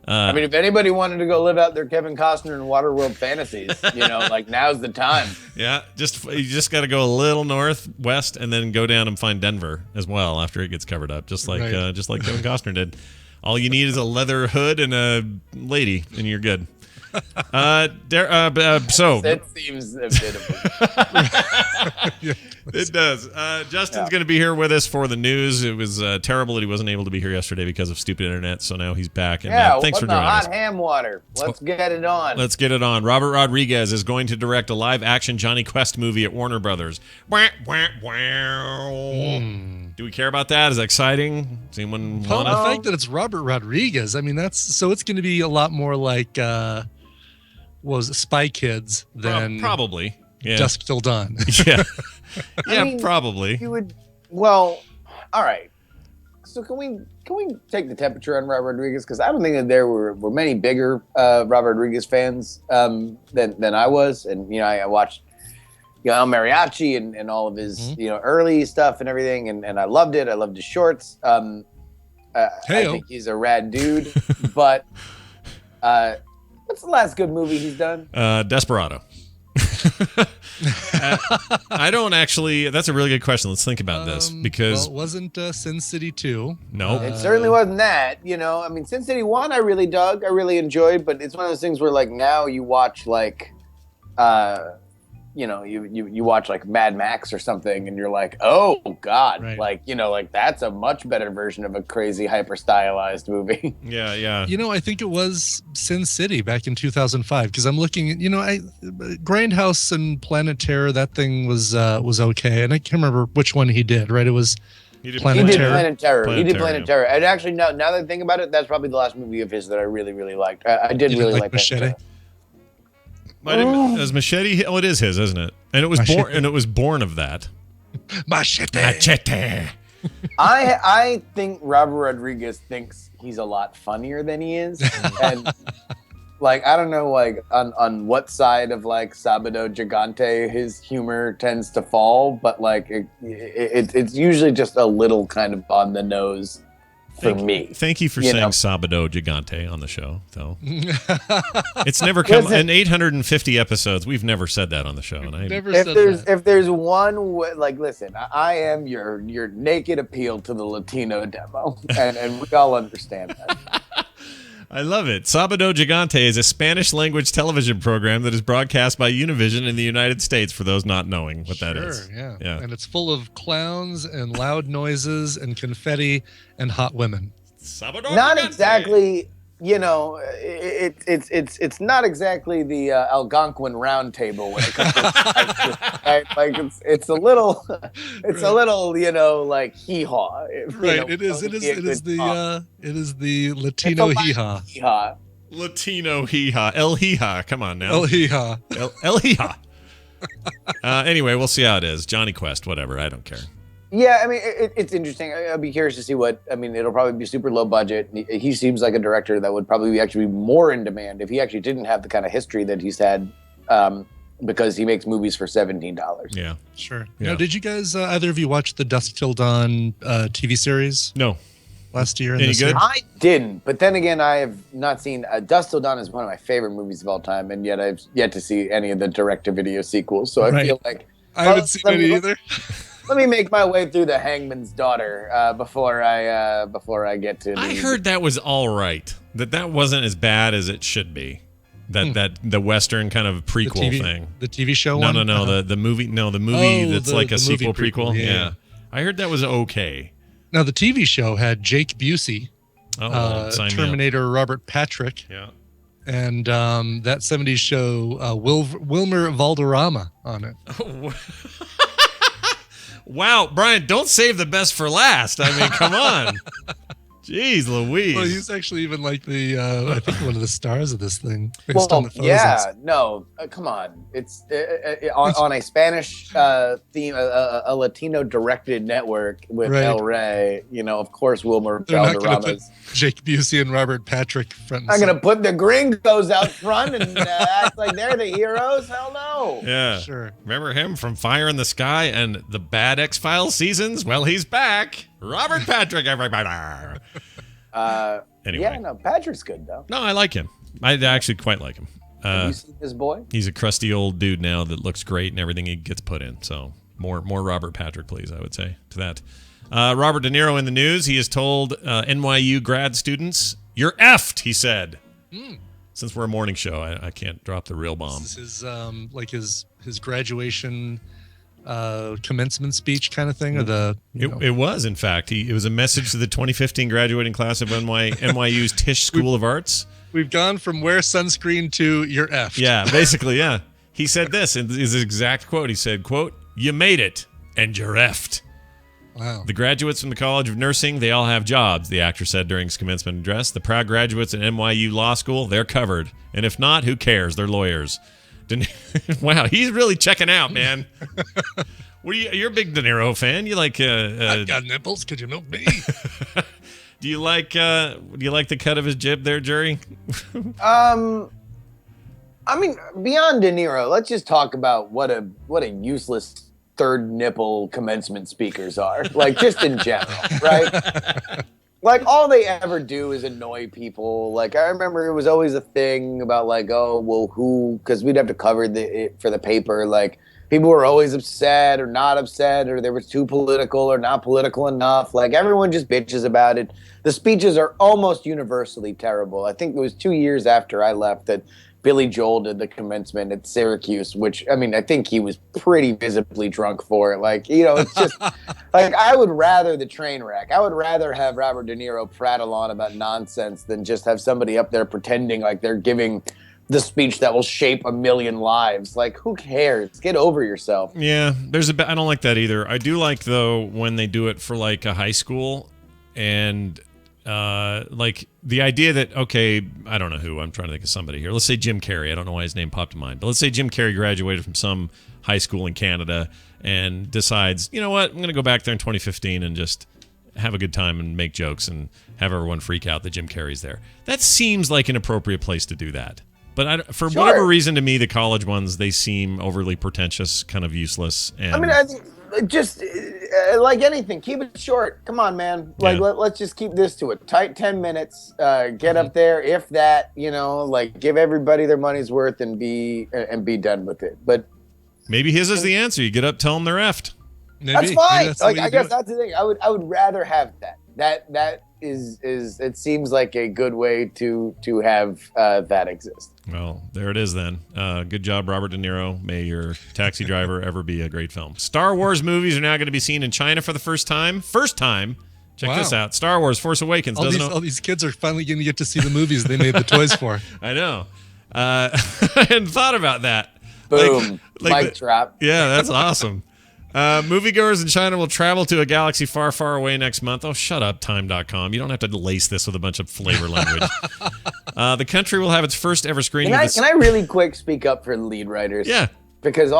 I mean, if anybody wanted to go live out their Kevin Costner and Waterworld fantasies, now's the time. Yeah, you just got to go a little northwest and then go down and find Denver as well after it gets covered up, just like Kevin Costner did. All you need is a leather hood and a lady, and you're good. So that seems a bit of it does. Justin's going to be here with us for the news. It was terrible that he wasn't able to be here yesterday because of stupid internet, so now he's back. And thanks for joining us. Hot ham water. Let's get it on. Let's get it on. Robert Rodriguez is going to direct a live-action Johnny Quest movie at Warner Brothers. Do we care about that? Is that exciting? Does anyone want to? The fact that it's Robert Rodriguez, I mean, it's going to be a lot more like Spy Kids than probably Dusk Till Dawn. Yeah, probably. You would. Well, all right. So can we take the temperature on Robert Rodriguez? Because I don't think that there were many bigger Robert Rodriguez fans than I was, and I watched El Mariachi and all of his early stuff and everything, and I loved it. I loved his shorts. I think he's a rad dude, but what's the last good movie he's done? Desperado. I don't actually. That's a really good question. Let's think about this because it wasn't Sin City 2. No, it certainly wasn't that. I mean, Sin City 1 I really dug. I really enjoyed, but it's one of those things where now you watch you watch Mad Max or something, and you're like, oh God, right. That's a much better version of a crazy hyper stylized movie. Yeah. I think it was Sin City back in 2005 because I'm looking at Grindhouse and Planet Terror. That thing was okay, and I can't remember which one he did. Right, it was. He did Planet Terror. And actually, now that I think about it, that's probably the last movie of his that I really, really liked. I did really like Machete. As Machete, it is his, isn't it? And it was born of that. Machete. I think Robert Rodriguez thinks he's a lot funnier than he is, and like I don't know, like on what side of like Sabado Gigante his humor tends to fall, but like it's usually just a little kind of on the nose for me. Thank you for saying Sabado Gigante on the show, though. It's never come in 850 episodes. We've never said that on the show, and if there's one like, listen, I am your naked appeal to the Latino demo, and we all understand that. I love it. Sabado Gigante is a Spanish-language television program that is broadcast by Univision in the United States, for those not knowing what that is. Yeah. And it's full of clowns and loud noises and confetti and hot women. Sabado Not Gigante. exactly, it's not exactly the Algonquin Round Table when it comes to right? Like it's a little, like hee-haw. Right. It is the Latino hee-haw. Latino hee-haw. El hee-haw. Come on now. El hee-haw. El hee-haw. Anyway, we'll see how it is. Johnny Quest, whatever. I don't care. Yeah, I mean, it's interesting. I'll be curious to see it'll probably be super low budget. He seems like a director that would probably actually be more in demand if he actually didn't have the kind of history that he's had, because he makes movies for $17. Yeah. Sure. Yeah. Now, did you guys, either of you watch the Dusk Till Dawn TV series? No. Last year? Any good? I didn't, but then again, I have not seen Dusk Till Dawn is one of my favorite movies of all time, and yet I've yet to see any of the direct-to-video sequels, so I feel like... I haven't seen any either. Let me make my way through The Hangman's Daughter before I get to. I heard that was all right. That wasn't as bad as it should be. That the Western kind of prequel thing. The TV show No, one? no. The movie. No, the movie that's like a sequel movie prequel. Yeah. I heard that was okay. Now the TV show had Jake Busey, sign me up. Terminator Robert Patrick. Yeah. And that 70s show, Wilmer Valderrama on it. Wow, Brian, don't save the best for last. I mean, come on. Jeez Louise. Well, he's actually even like I think one of the stars of this thing. Come on. It's on a Spanish theme, a Latino directed network with El Rey. Of course, Wilmer Valderrama's. Jake Busey and Robert Patrick front. I'm gonna put the gringos out front and act like they're the heroes. Hell no. Yeah, sure. Remember him from Fire in the Sky and the bad X-Files seasons? Well, he's back. Robert Patrick, everybody. Anyway. Yeah, no, Patrick's good though. No, I like him. I actually quite like him. Have you seen this boy? He's a crusty old dude now that looks great and everything he gets put in. So more Robert Patrick, please, I would say to that. Robert De Niro in the news. He has told NYU grad students, "You're effed," he said. Since we're a morning show, I can't drop the real bomb. This is his graduation commencement speech kind of thing, or it was, in fact, it was a message to the 2015 graduating class of NYU's Tisch School of Arts. We've gone from wear sunscreen to you're effed. Yeah, basically, yeah. He said this, in his exact quote. He said, quote, "You made it, and you're effed." Wow. The graduates from the College of Nursing, they all have jobs, the actor said during his commencement address. The proud graduates at NYU Law School, they're covered. And if not, who cares? They're lawyers. Wow, he's really checking out, man. You're a big De Niro fan. You like I've got nipples. Could you milk me? Do you like the cut of his jib there, Jury? I mean, beyond De Niro, let's just talk about what a useless third nipple commencement speakers are. Like, just in general, right? Like, all they ever do is annoy people. Like, I remember it was always a thing about, like, oh, well, who, because we'd have to cover it for the paper. Like, people were always upset or not upset, or they were too political or not political enough. Like, everyone just bitches about it. The speeches are almost universally terrible. I think it was 2 years after I left that Billy Joel did the commencement at Syracuse, which, I mean, I think he was pretty visibly drunk for it. Like, it's just, like, I would rather the train wreck. I would rather have Robert De Niro prattle on about nonsense than just have somebody up there pretending like they're giving the speech that will shape a million lives. Like, who cares? Get over yourself. Yeah, I don't like that either. I do like, though, when they do it for, like, a high school and... like the idea that, okay, I don't know who, I'm trying to think of somebody here. Let's say Jim Carrey. I don't know why his name popped to mind, but let's say Jim Carrey graduated from some high school in Canada and decides, you know what, I'm going to go back there in 2015 and just have a good time and make jokes and have everyone freak out that Jim Carrey's there. That seems like an appropriate place to do that. But for whatever reason, to me, the college ones, they seem overly pretentious, kind of useless. And I mean, I think just like anything, keep it short. Come on, man. Like, let's just keep this to a tight 10 minutes. Get up there, if that, like give everybody their money's worth and be done with it. But maybe his is the answer. You get up, tell them they're effed. Maybe. That's fine. That's I guess that's the thing. I would rather have that. That is it seems like a good way to have that exist. Well, there it is then. Good job, Robert De Niro. May your Taxi Driver ever be a great film. Star Wars movies are now going to be seen in China for the first time. Check this out. Star Wars Force Awakens. All these kids are finally going to get to see the movies they made the toys for. I know. I hadn't thought about that. Boom. Mic drop. Yeah, that's awesome. Moviegoers in China will travel to a galaxy far, far away next month. Oh, shut up, time.com. You don't have to lace this with a bunch of flavor language. The country will have its first ever screening. Can I really quick speak up for the lead writers? Yeah. Because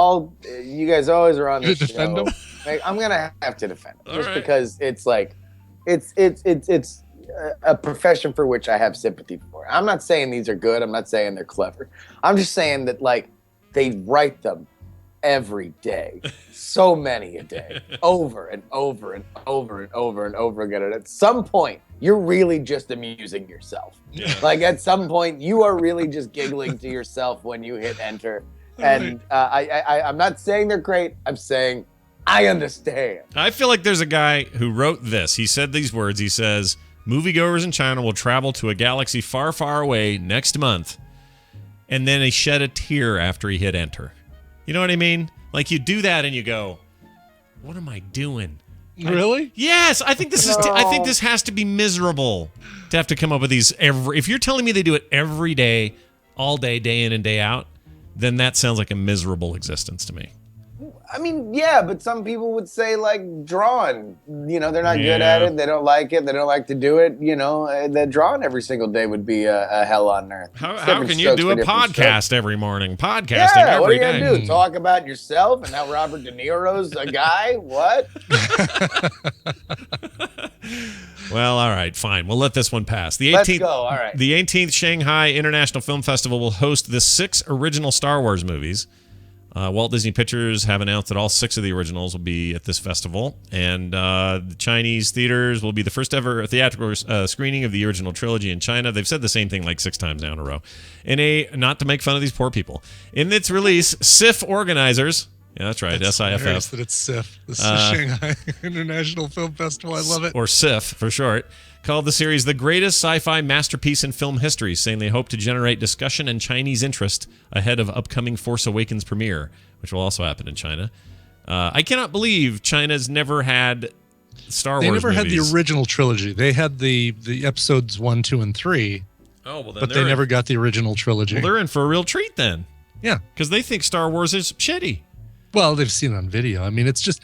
you guys always are on this show. Defend them? Like, I'm going to have to defend them. Just right. because it's like, it's a profession for which I have sympathy for. I'm not saying these are good. I'm not saying they're clever. I'm just saying that, like, they write them every day, so many a day, over and over and over and over and over again. And at some point, you're really just amusing yourself. Yeah. Like, at some point, you are really just giggling to yourself when you hit enter. And I'm not saying they're great. I'm saying I understand. I feel like there's a guy who wrote this. He said these words. He says, moviegoers in China will travel to a galaxy far, far away next month. And then he shed a tear after he hit enter. You know what I mean? Like, you do that and you go, what am I doing? Really? Yes, I think this is. I think this has to be miserable to have to come up with these If you're telling me they do it every day, all day, day in and day out, then that sounds like a miserable existence to me. I mean, yeah, but some people would say, like, drawing, they're not good at it. They don't like it. They don't like to do it. That drawing every single day would be a hell on earth. How can you do a podcast every morning? Podcasting yeah, every what are you day. going to do? Talk about yourself and how Robert De Niro's a guy? What? Well, all right, fine. We'll let this one pass. Let's go. All right. The 18th Shanghai International Film Festival will host the 6 original Star Wars movies. Walt Disney Pictures have announced that all 6 of the originals will be at this festival, and the Chinese theaters will be the first ever theatrical screening of the original trilogy in China. They've said the same thing like 6 times now in a row. Not to make fun of these poor people. In its release, SIFF organizers, yeah, that's right, SIFF. That it's SIFF. This is Shanghai International Film Festival. I love it. Or SIFF for short. Called the series the greatest sci-fi masterpiece in film history, saying they hope to generate discussion and Chinese interest ahead of upcoming Force Awakens premiere, which will also happen in China. I cannot believe China's never had Star Wars movies. They never had the original trilogy. They had the episodes 1, 2, and 3. Oh, well, then but they never got the original trilogy. Well, they're in for a real treat then. Yeah. Because they think Star Wars is shitty. Well, they've seen it on video. I mean, it's just...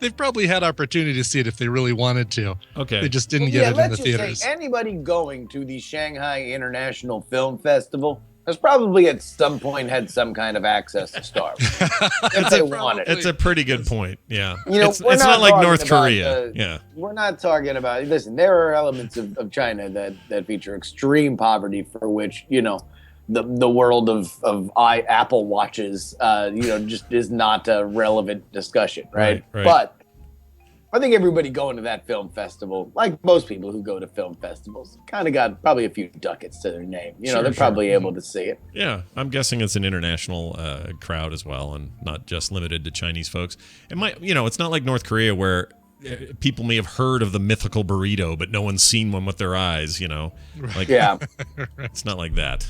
they've probably had opportunity to see it if they really wanted to. Okay. They just didn't get it in the theaters. Let's just say anybody going to the Shanghai International Film Festival has probably at some point had some kind of access to Star Wars. If they wanted it. It's a pretty good point. Yeah. It's not like North Korea. Yeah. We're not talking about, listen, there are elements of China that feature extreme poverty for which, the world of Apple watches, just is not a relevant discussion, right? But I think everybody going to that film festival, like most people who go to film festivals, kind of got probably a few ducats to their name. They're probably able to see it. Yeah, I'm guessing it's an international crowd as well, and not just limited to Chinese folks. It might, it's not like North Korea where people may have heard of the mythical burrito, but no one's seen one with their eyes. Like, yeah, it's not like that.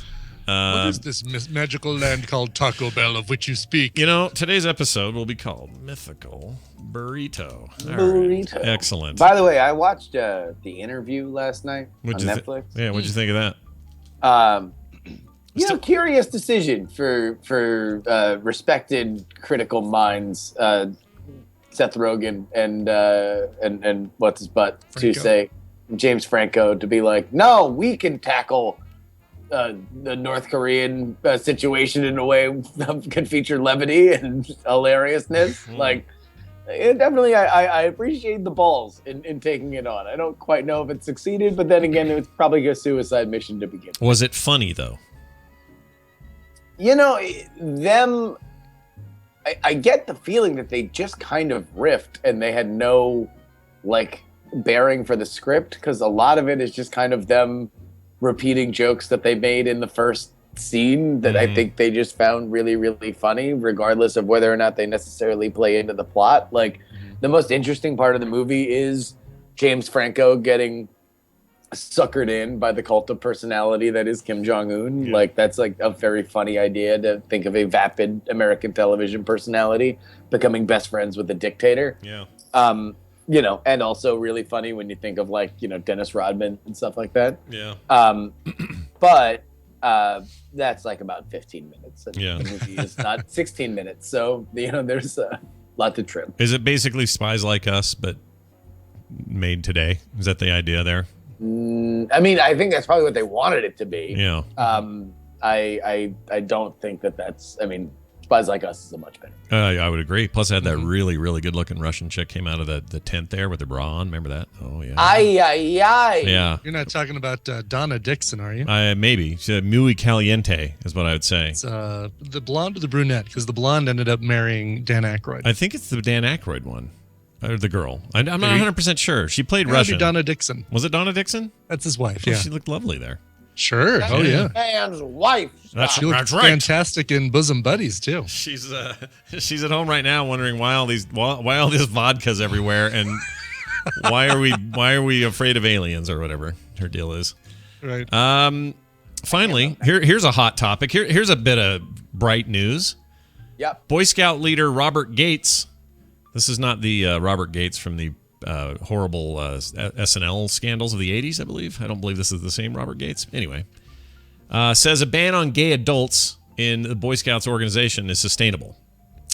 What is this magical land called Taco Bell of which you speak? Today's episode will be called Mythical Burrito. Burrito. Right. Excellent. By the way, I watched The Interview last night on Netflix. What'd you think of that? Curious decision for respected critical minds, Seth Rogen and what's his butt Franco. To say James Franco to be like, no, we can tackle the North Korean situation in a way that could feature levity and hilariousness. Like, it definitely, I appreciate the balls in taking it on. I don't quite know if it succeeded, but then again, it's probably a suicide mission to begin with. Was it funny, though? You know, I get the feeling that they just kind of riffed and they had no, like, bearing for the script, because a lot of it is just kind of them repeating jokes that they made in the first scene that I think they just found really, really funny, regardless of whether or not they necessarily play into the plot. Like, the most interesting part of the movie is James Franco getting suckered in by the cult of personality that is Kim Jong-un. Yeah. Like, that's like a very funny idea to think of a vapid American television personality becoming best friends with a dictator. Yeah. You know, and also really funny when you think of, like, you know, Dennis Rodman and stuff like that. Yeah. But that's like about 15 minutes. And Yeah. the movie is not 16 minutes. So, you know, there's a lot to trim. Is it basically Spies Like Us, but made today? Is that the idea there? I mean, I think that's probably what they wanted it to be. Yeah. I don't think that's, I mean, Spies Like Us is a much better. I would agree. Plus, I had that really, really good-looking Russian chick came out of the tent there with the bra on. Remember that? Oh, yeah. Ay. Yeah. You're not talking about Donna Dixon, are you? Maybe. She's muy caliente is what I would say. It's the blonde or the brunette? Because the blonde ended up marrying Dan Aykroyd. I think it's the Dan Aykroyd one. Or the girl. I'm not 100% sure. She played Russian. Donna Dixon. Was it Donna Dixon? That's his wife, Oh, yeah. she looked lovely there. Sure. Oh, yeah. Man's wife. She looked fantastic in Bosom Buddies, too. She's at home right now wondering why all this vodka's everywhere and why are we afraid of aliens or whatever her deal is. Right. Finally, here's a hot topic. Here's a bit of bright news. Yep. Boy Scout leader Robert Gates. This is not the Robert Gates from the horrible SNL scandals of the 80s, I believe. I don't believe this is the same Robert Gates. Anyway, says a ban on gay adults in the Boy Scouts organization is sustainable.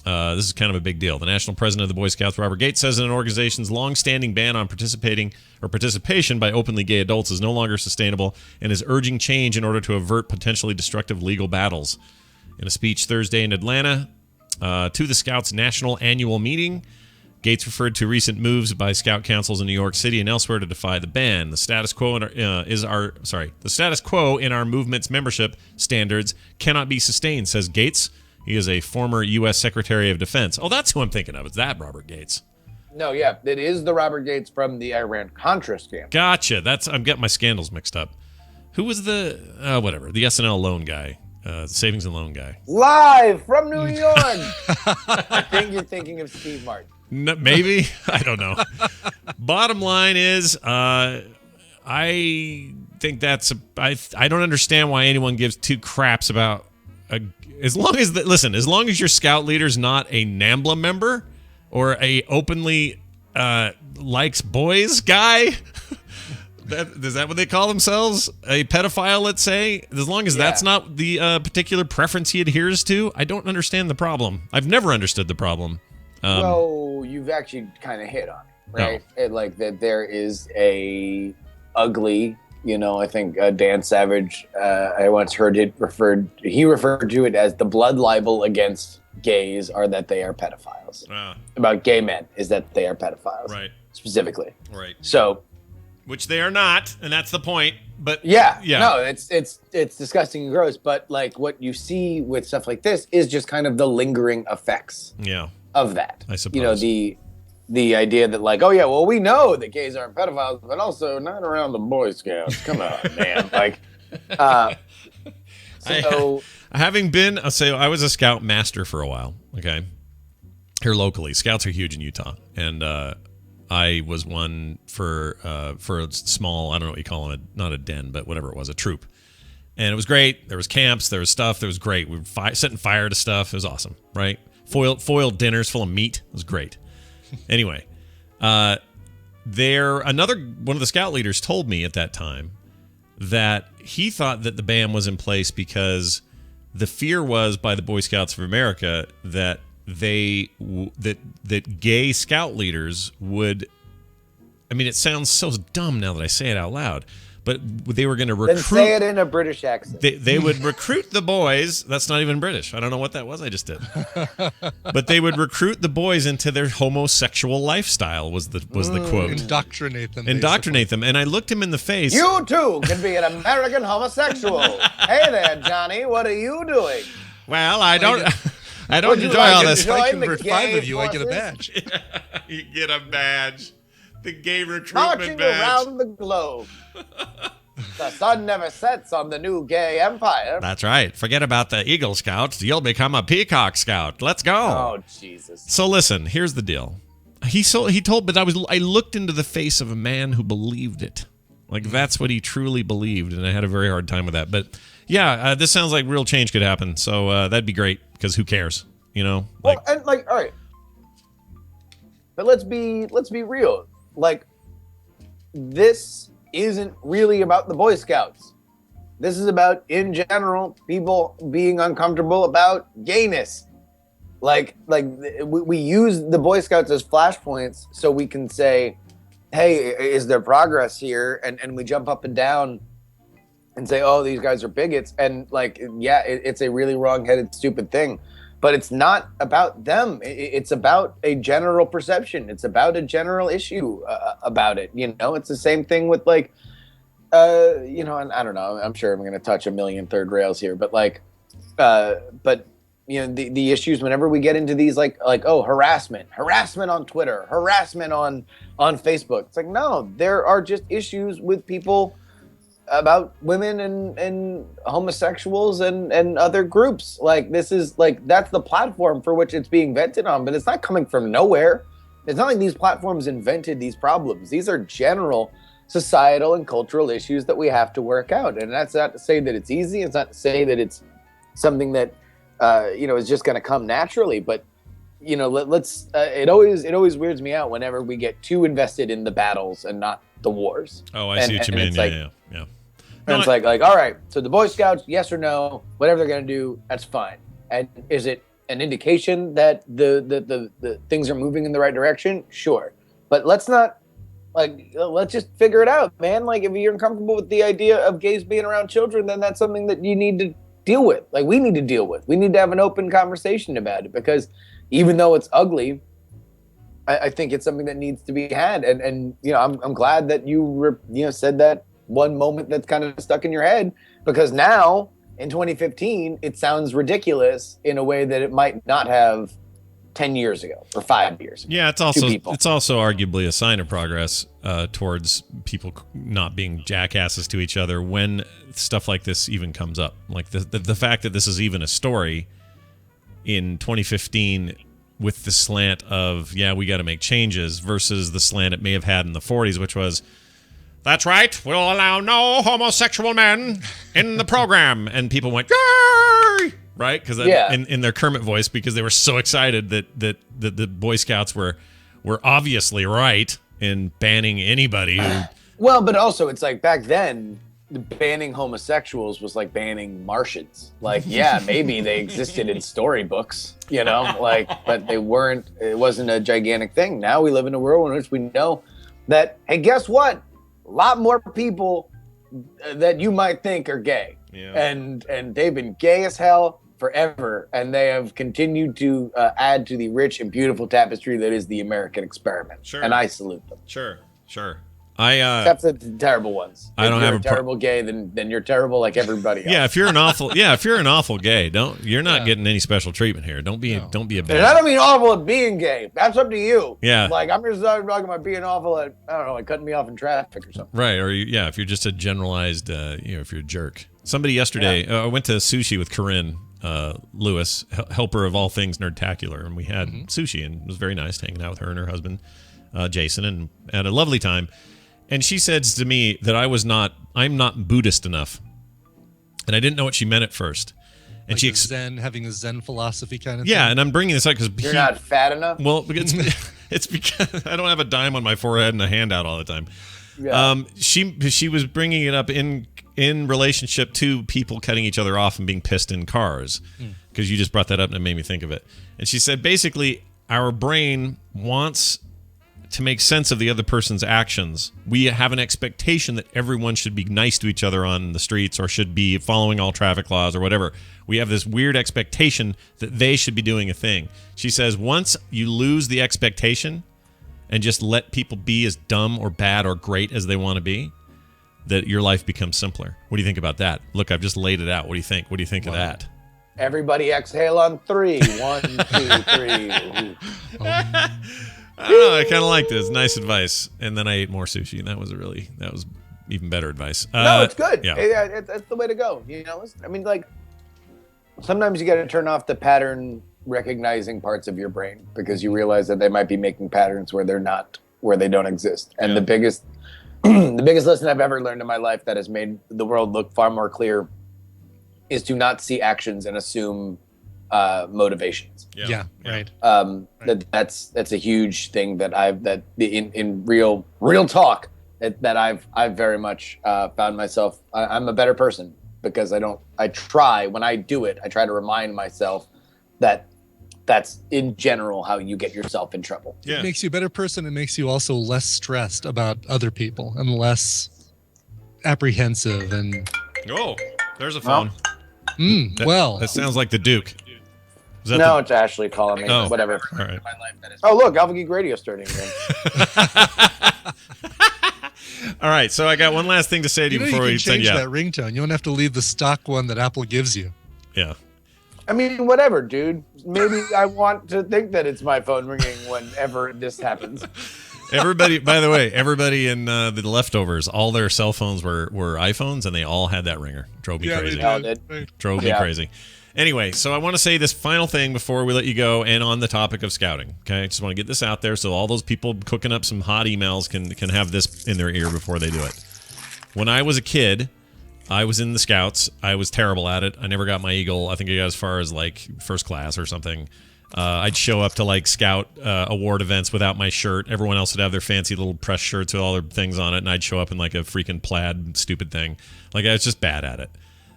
This is kind of a big deal. The national president of the Boy Scouts, Robert Gates, says an organization's long-standing ban on participation by openly gay adults is no longer sustainable and is urging change in order to avert potentially destructive legal battles. In a speech Thursday in Atlanta to the Scouts' national annual meeting, Gates referred to recent moves by Scout councils in New York City and elsewhere to defy the ban. The status quo in our movement's membership standards cannot be sustained, says Gates. He is a former U.S. Secretary of Defense. Oh, that's who I'm thinking of. It's that Robert Gates. No, yeah, it is the Robert Gates from the Iran-Contra scandal. Gotcha. I'm getting my scandals mixed up. Who was the the SNL loan guy, savings and loan guy? Live from New York. I think you're thinking of Steve Martin. No, maybe. I don't know. Bottom line is, I think I don't understand why anyone gives two craps about as long as your scout leader's not a NAMBLA member or a openly likes boys guy. Is that what they call themselves? A pedophile, let's say? As long as that's not the particular preference he adheres to, I don't understand the problem. I've never understood the problem. Well, you've actually kind of hit on it, right? Like that there is a ugly, I think Dan Savage, I once heard it referred to it as the blood libel against gays are that they are pedophiles. About gay men is that they are pedophiles. Right. Specifically. Right. So. Which they are not, and that's the point. But yeah. No, it's disgusting and gross. But like what you see with stuff like this is just kind of the lingering effects. Yeah. Of that, I suppose. The idea that like, oh yeah, well we know that gays aren't pedophiles, but also not around the Boy Scouts. Come on, man. Like, so having been, I was a Scout master for a while. Okay, here locally, Scouts are huge in Utah, and I was one for a small, I don't know what you call it, not a den, but whatever it was, a troop. And it was great. There was camps, there was stuff. It was great. We were setting fire to stuff. It was awesome, right? Foiled dinners full of meat. It was great. Anyway, another one of the scout leaders told me at that time that he thought that the ban was in place because the fear was by the Boy Scouts of America that that gay scout leaders would. I mean, it sounds so dumb now that I say it out loud, but they were going to Then recruit. say it in a British accent. They would recruit the boys. That's not even British. I don't know what that was. I just did. But they would recruit the boys into their homosexual lifestyle. Was the quote? Indoctrinate them. And I looked him in the face. You too can be an American homosexual. Hey there, Johnny. What are you doing? Well, I don't Would you enjoy like all to this. join I the convert gay 5 of you, I get a forces? badge. You get a badge. The gay recruitment Marching badge. around the globe. The sun never sets on the new gay empire. That's right. Forget about the Eagle Scouts. You'll become a Peacock Scout. Let's go. Oh, Jesus. So listen, here's the deal. He told, but I looked into the face of a man who believed it. Like, that's what he truly believed, and I had a very hard time with that. But yeah, this sounds like real change could happen. So that'd be great, because who cares? You know? Well, and all right. But let's be real. Like, this isn't really about the Boy Scouts. This is about, in general, people being uncomfortable about gayness. Like we use the Boy Scouts as flashpoints so we can say, hey, is there progress here? And we jump up and down and say, oh, these guys are bigots. And it's a really wrong-headed, stupid thing. But it's not about them. It's about a general perception. It's about a general issue about it. You know, it's the same thing with and I don't know. I'm sure I'm going to touch a million third rails here, but the issues whenever we get into these harassment on Twitter, harassment on Facebook. It's like, no, there are just issues with people about women and homosexuals and other groups. Like, this is that's the platform for which it's being vented on, but it's not coming from nowhere. It's not like these platforms invented these problems. These are general societal and cultural issues that we have to work out. And that's not to say that it's easy. It's not to say that it's something that is just going to come naturally. But let's. It always weirds me out whenever we get too invested in the battles and not the wars. Oh, I see what you mean. Yeah. And it's like, all right, so the Boy Scouts, yes or no, whatever they're going to do, that's fine. And is it an indication that the things are moving in the right direction? Sure. But let's not, let's just figure it out, man. Like, if you're uncomfortable with the idea of gays being around children, then that's something that you need to deal with. Like, we need to deal with. We need to have an open conversation about it, because even though it's ugly, I think it's something that needs to be had. And I'm glad that you said that one moment that's kind of stuck in your head, because now in 2015 it sounds ridiculous in a way that it might not have 10 years ago or 5 years ago. Yeah, it's also arguably a sign of progress towards people not being jackasses to each other when stuff like this even comes up. Like the fact that this is even a story in 2015 with the slant of, we got to make changes, versus the slant it may have had in the 40s, which was, that's right, we'll allow no homosexual men in the program. And people went, yay! Right? Because in their Kermit voice, because they were so excited that the Boy Scouts were obviously right in banning anybody who... Well, but also it's like back then, banning homosexuals was like banning Martians. Like, yeah, maybe they existed in storybooks, but they weren't, it wasn't a gigantic thing. Now we live in a world in which we know that, hey, guess what? A lot more people that you might think are gay. Yeah. And they've been gay as hell forever, and they have continued to add to the rich and beautiful tapestry that is the American experiment. Sure. And I salute them. Sure. Except for the terrible ones. I don't have a terrible gay, then you're terrible like everybody else. Yeah, if you're an awful gay, you're not getting any special treatment here. Don't be a bad. And I don't mean awful at being gay. That's up to you. Yeah. Like, I'm just talking about being awful at, I don't know, like cutting me off in traffic or something. Right, or if you're just a generalized, if you're a jerk. Somebody yesterday, I went to sushi with Corinne Lewis, helper of all things Nerdtacular, and we had sushi, and it was very nice hanging out with her and her husband, Jason, and had a lovely time. And she says to me that I'm not Buddhist enough. And I didn't know what she meant at first. And like having a Zen philosophy kind of thing? Yeah, and I'm bringing this up because... You're not fat enough? Well, it's because I don't have a dime on my forehead and a handout all the time. Yeah. She was bringing it up in relationship to people cutting each other off and being pissed in cars. Because you just brought that up and it made me think of it. And she said, basically, our brain wants to make sense of the other person's actions. We have an expectation that everyone should be nice to each other on the streets or should be following all traffic laws or whatever. We have this weird expectation that they should be doing a thing. She says once you lose the expectation and just let people be as dumb or bad or great as they want to be, that your life becomes simpler. What do you think about that? Look, I've just laid it out. What do you think? What do you think of that? Everybody exhale on 3. 1, 2, 3. I don't know. I kind of liked it. It's nice advice. And then I ate more sushi. That was even better advice. No, it's good. Yeah. That's the way to go. You know, I mean, like, sometimes you got to turn off the pattern recognizing parts of your brain because you realize that they might be making patterns where they don't exist. And the biggest lesson I've ever learned in my life that has made the world look far more clear is to not see actions and assume motivations. Yeah, right. That's a huge thing that in real talk that I've very much found myself. I'm a better person because I try when I do it. I try to remind myself that that's in general how you get yourself in trouble. It makes you a better person. It makes you also less stressed about other people and less apprehensive and. Oh, there's a phone. That sounds like the Duke. It's Ashley calling me. Oh, whatever. all right. Oh, look, Alpha Geek Radio starting again. All right, so I got one last thing to say to you before you we can change send you that ringtone. You don't have to leave the stock one that Apple gives you. Yeah. I mean, whatever, dude. Maybe I want to think that it's my phone ringing whenever this happens. Everybody, by the way, everybody in the leftovers, all their cell phones were iPhones, and they all had that ringer. Drove me crazy. Drove me crazy. Anyway, so I want to say this final thing before we let you go, and on the topic of scouting. Okay, I just want to get this out there so all those people cooking up some hot emails can have this in their ear before they do it. When I was a kid, I was in the Scouts. I was terrible at it. I never got my Eagle. I think I got as far as like first class or something. I'd show up to like Scout award events without my shirt. Everyone else would have their fancy little press shirts with all their things on it, and I'd show up in like a freaking plaid stupid thing. Like I was just bad at it.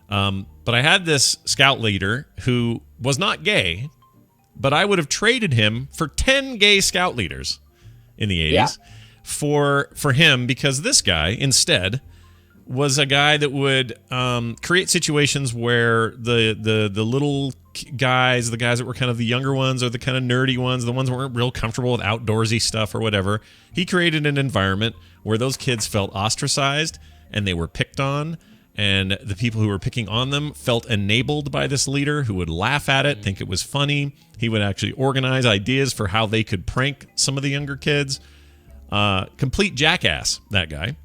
But I had this Scout leader who was not gay, but I would have traded him for 10 gay Scout leaders in the 80s for him, because this guy instead was a guy that would create situations where the little guys, the guys that were kind of the younger ones or the kind of nerdy ones, the ones that weren't real comfortable with outdoorsy stuff or whatever, he created an environment where those kids felt ostracized and they were picked on, and the people who were picking on them felt enabled by this leader who would laugh at it, think it was funny. He would actually organize ideas for how they could prank some of the younger kids. Complete jackass, that guy.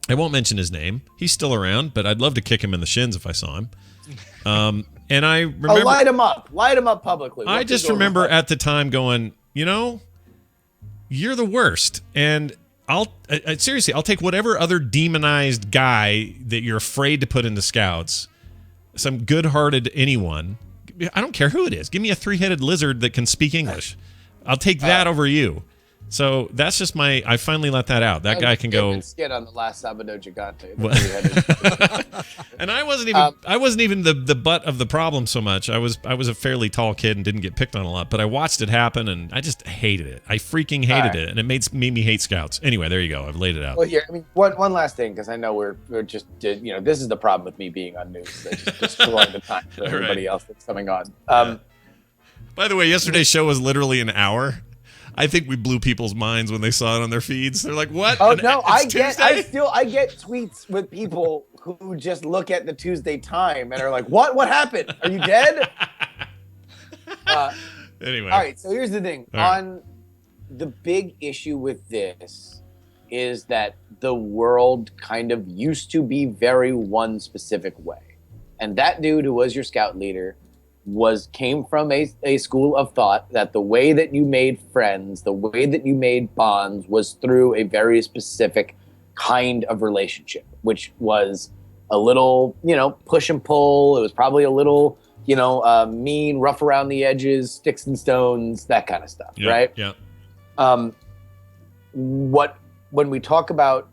I won't mention his name. He's still around, but I'd love to kick him in the shins if I saw him. And I remember... light him up. Light him up publicly. I just remember at the time going, you're the worst. And seriously, I'll take whatever other demonized guy that you're afraid to put in the Scouts, some good-hearted anyone. I don't care who it is. Give me a three-headed lizard that can speak English. I'll take that over you. So that's just I finally let that out. That guy can go. Skit on the last Sabado Gigante. And I wasn't even the butt of the problem so much. I was a fairly tall kid and didn't get picked on a lot, but I watched it happen and I just hated it. I freaking hated it, and it made me hate Scouts. Anyway, there you go. I've laid it out. Well, here, I mean, one last thing, because I know we're just this is the problem with me being on news. I just destroying the time for everybody else that's coming on. By the way, yesterday's show was literally an hour. I think we blew people's minds when they saw it on their feeds. They're like, "What?" Oh no, I get tweets with people who just look at the Tuesday time and are like, "What? What happened? Are you dead?" Anyway, all right. So here's the thing. On the big issue with this is that the world kind of used to be very one specific way, and that dude who was your Scout leader came from a school of thought that the way that you made friends, the way that you made bonds was through a very specific kind of relationship, which was a little, push and pull. It was probably a little, mean, rough around the edges, sticks and stones, that kind of stuff, right? Yeah. When we talk about,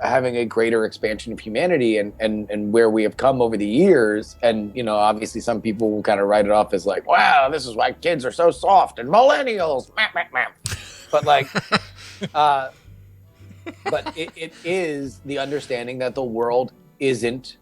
having a greater expansion of humanity and where we have come over the years. And, obviously some people will kind of write it off as like, wow, this is why kids are so soft and millennials. but like, but it is the understanding that the world isn't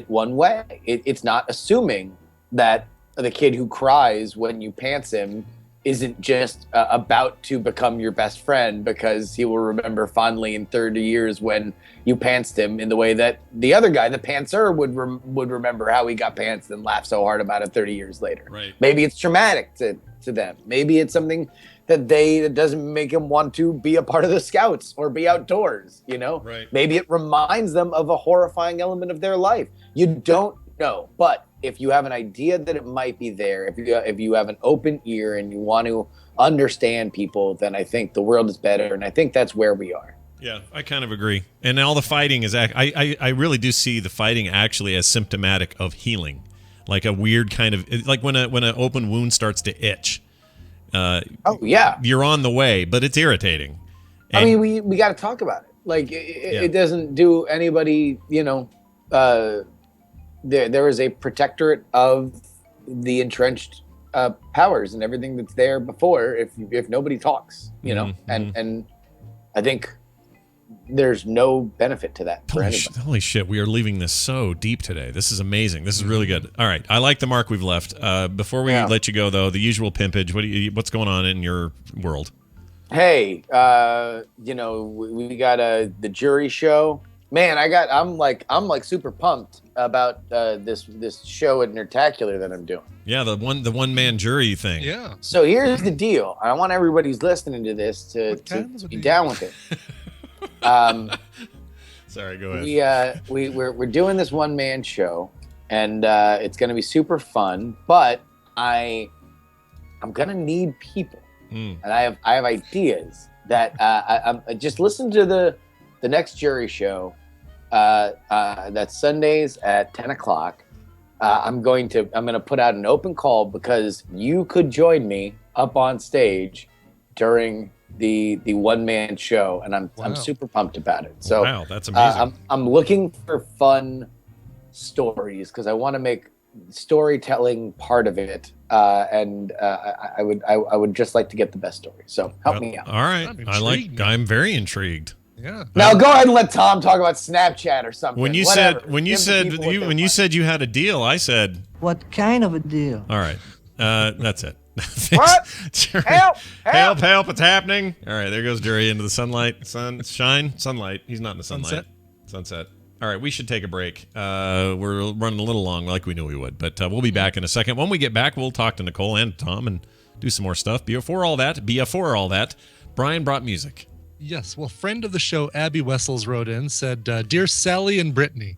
one way. It's not assuming that the kid who cries when you pants him isn't just about to become your best friend because he will remember fondly in 30 years when you pantsed him in the way that the other guy, the pantser, would remember how he got pantsed and laugh so hard about it 30 years later. Right. Maybe it's traumatic to them. Maybe it's something that doesn't make him want to be a part of the Scouts or be outdoors, you know? Right. Maybe it reminds them of a horrifying element of their life. You don't know, but if you have an idea that it might be there, if you have an open ear and you want to understand people, then I think the world is better, and I think that's where we are. Yeah, I kind of agree. And all the fighting is, I really do see the fighting actually as symptomatic of healing, like a weird kind of, like when an open wound starts to itch. Oh yeah, you're on the way, but it's irritating. And, I mean, we got to talk about it. Like it doesn't do anybody, you know. There is a protectorate of the entrenched powers and everything that's there before if nobody talks, you know, and I think there's no benefit to that for anybody. Holy shit, we are leaving this so deep today. This is amazing. This is really good. All right, I like the mark we've left. Before we let you go, though, the usual pimpage. What's going on in your world? Hey, you know, we got the jury show. Man, I'm like super pumped about this show at Nertacular that I'm doing. Yeah, the one man jury thing. Yeah. So here's the deal. I want everybody who's listening to this to be down with it. Sorry, go ahead. We're doing this one man show, and it's going to be super fun. But I'm going to need people, and I have ideas that I'm just listen to the next jury show. That's Sundays at 10 o'clock. I'm going to put out an open call because you could join me up on stage during the one man show, and I'm super pumped about it. So wow, that's amazing. I'm looking for fun stories because I want to make storytelling part of it, and I would just like to get the best story. So help me out. All right, I'm very intrigued. Yeah. Now go ahead and let Tom talk about Snapchat or something. When you said you had a deal, I said, what kind of a deal? All right, that's it. What? Help! It's happening. All right, there goes Jury into the sunlight. Sunlight. He's not in the sunlight. Sunset. All right, we should take a break. We're running a little long, like we knew we would, but we'll be back in a second. When we get back, we'll talk to Nicole and Tom and do some more stuff. Before all that, Brian brought music. Yes. Well, friend of the show, Abby Wessels, wrote in, said, Dear Sally and Brittany,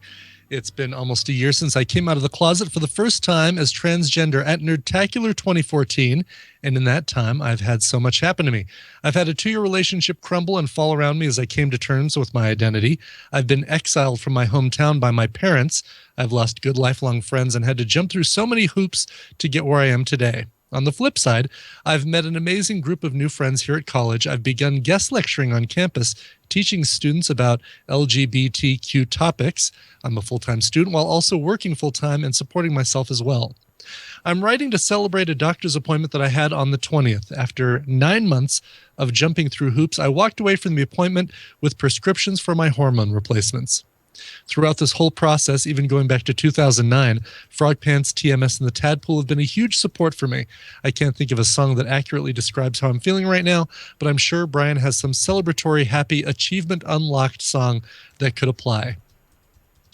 it's been almost a year since I came out of the closet for the first time as transgender at Nertacular 2014, and in that time, I've had so much happen to me. I've had a 2-year relationship crumble and fall around me as I came to terms with my identity. I've been exiled from my hometown by my parents. I've lost good lifelong friends and had to jump through so many hoops to get where I am today. On the flip side, I've met an amazing group of new friends here at college. I've begun guest lecturing on campus, teaching students about LGBTQ topics. I'm a full-time student while also working full-time and supporting myself as well. I'm writing to celebrate a doctor's appointment that I had on the 20th. After 9 months of jumping through hoops, I walked away from the appointment with prescriptions for my hormone replacements. Throughout this whole process, even going back to 2009, Frog Pants, TMS, and the Tadpole have been a huge support for me. I can't think of a song that accurately describes how I'm feeling right now, but I'm sure Brian has some celebratory, happy, achievement unlocked song that could apply.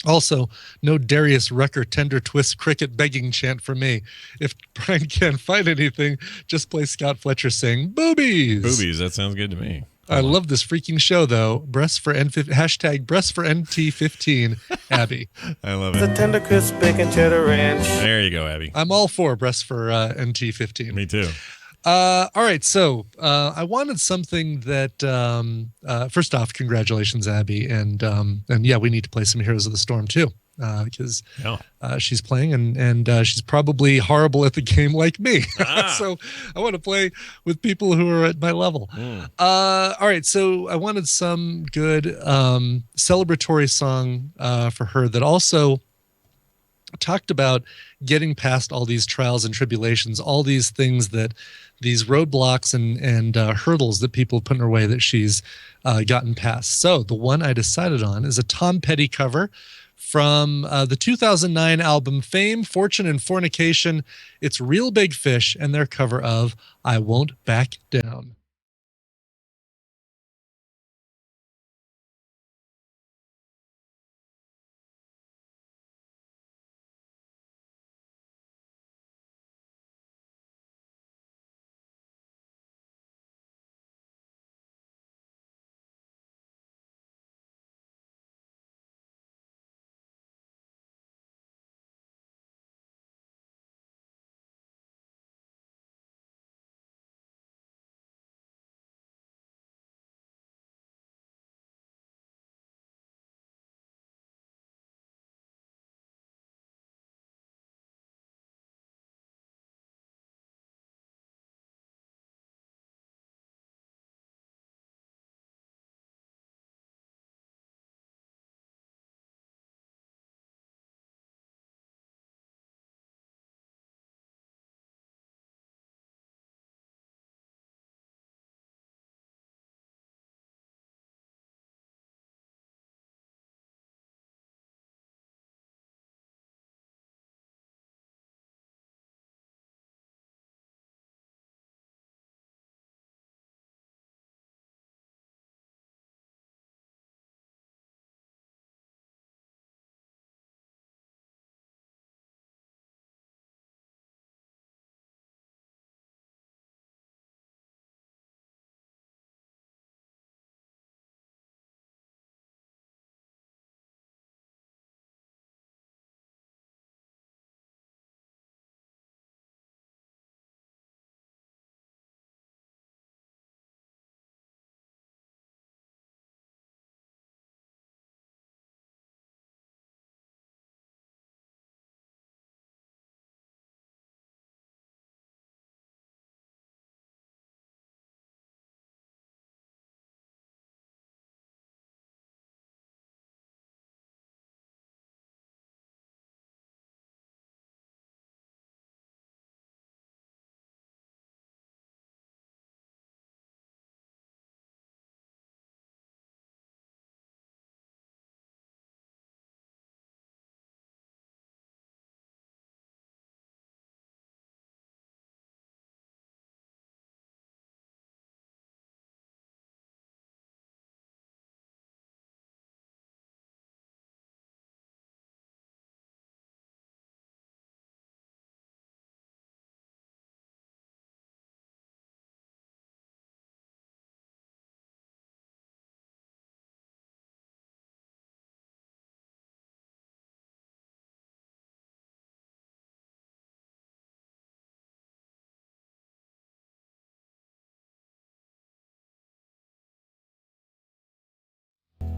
Also, no Darius Rucker tender twist cricket begging chant for me. If Brian can't find anything, just play Scott Fletcher sing Boobies. Boobies, that sounds good to me. I love this freaking show, though. Breasts for hashtag breasts for NT15, Abby. I love it. The tender crisp bacon cheddar ranch. There you go, Abby. I'm all for breasts for NT15. Me too. All right, so I wanted something that first off, congratulations, Abby, and yeah, we need to play some Heroes of the Storm too. Because she's playing and she's probably horrible at the game like me. So I want to play with people who are at my level. All right, so I wanted some good celebratory song for her that also talked about getting past all these trials and tribulations, all these things these roadblocks and hurdles that people put in her way that she's gotten past. So the one I decided on is a Tom Petty cover from the 2009 album Fame, Fortune, and Fornication. It's Real Big Fish and their cover of I Won't Back Down.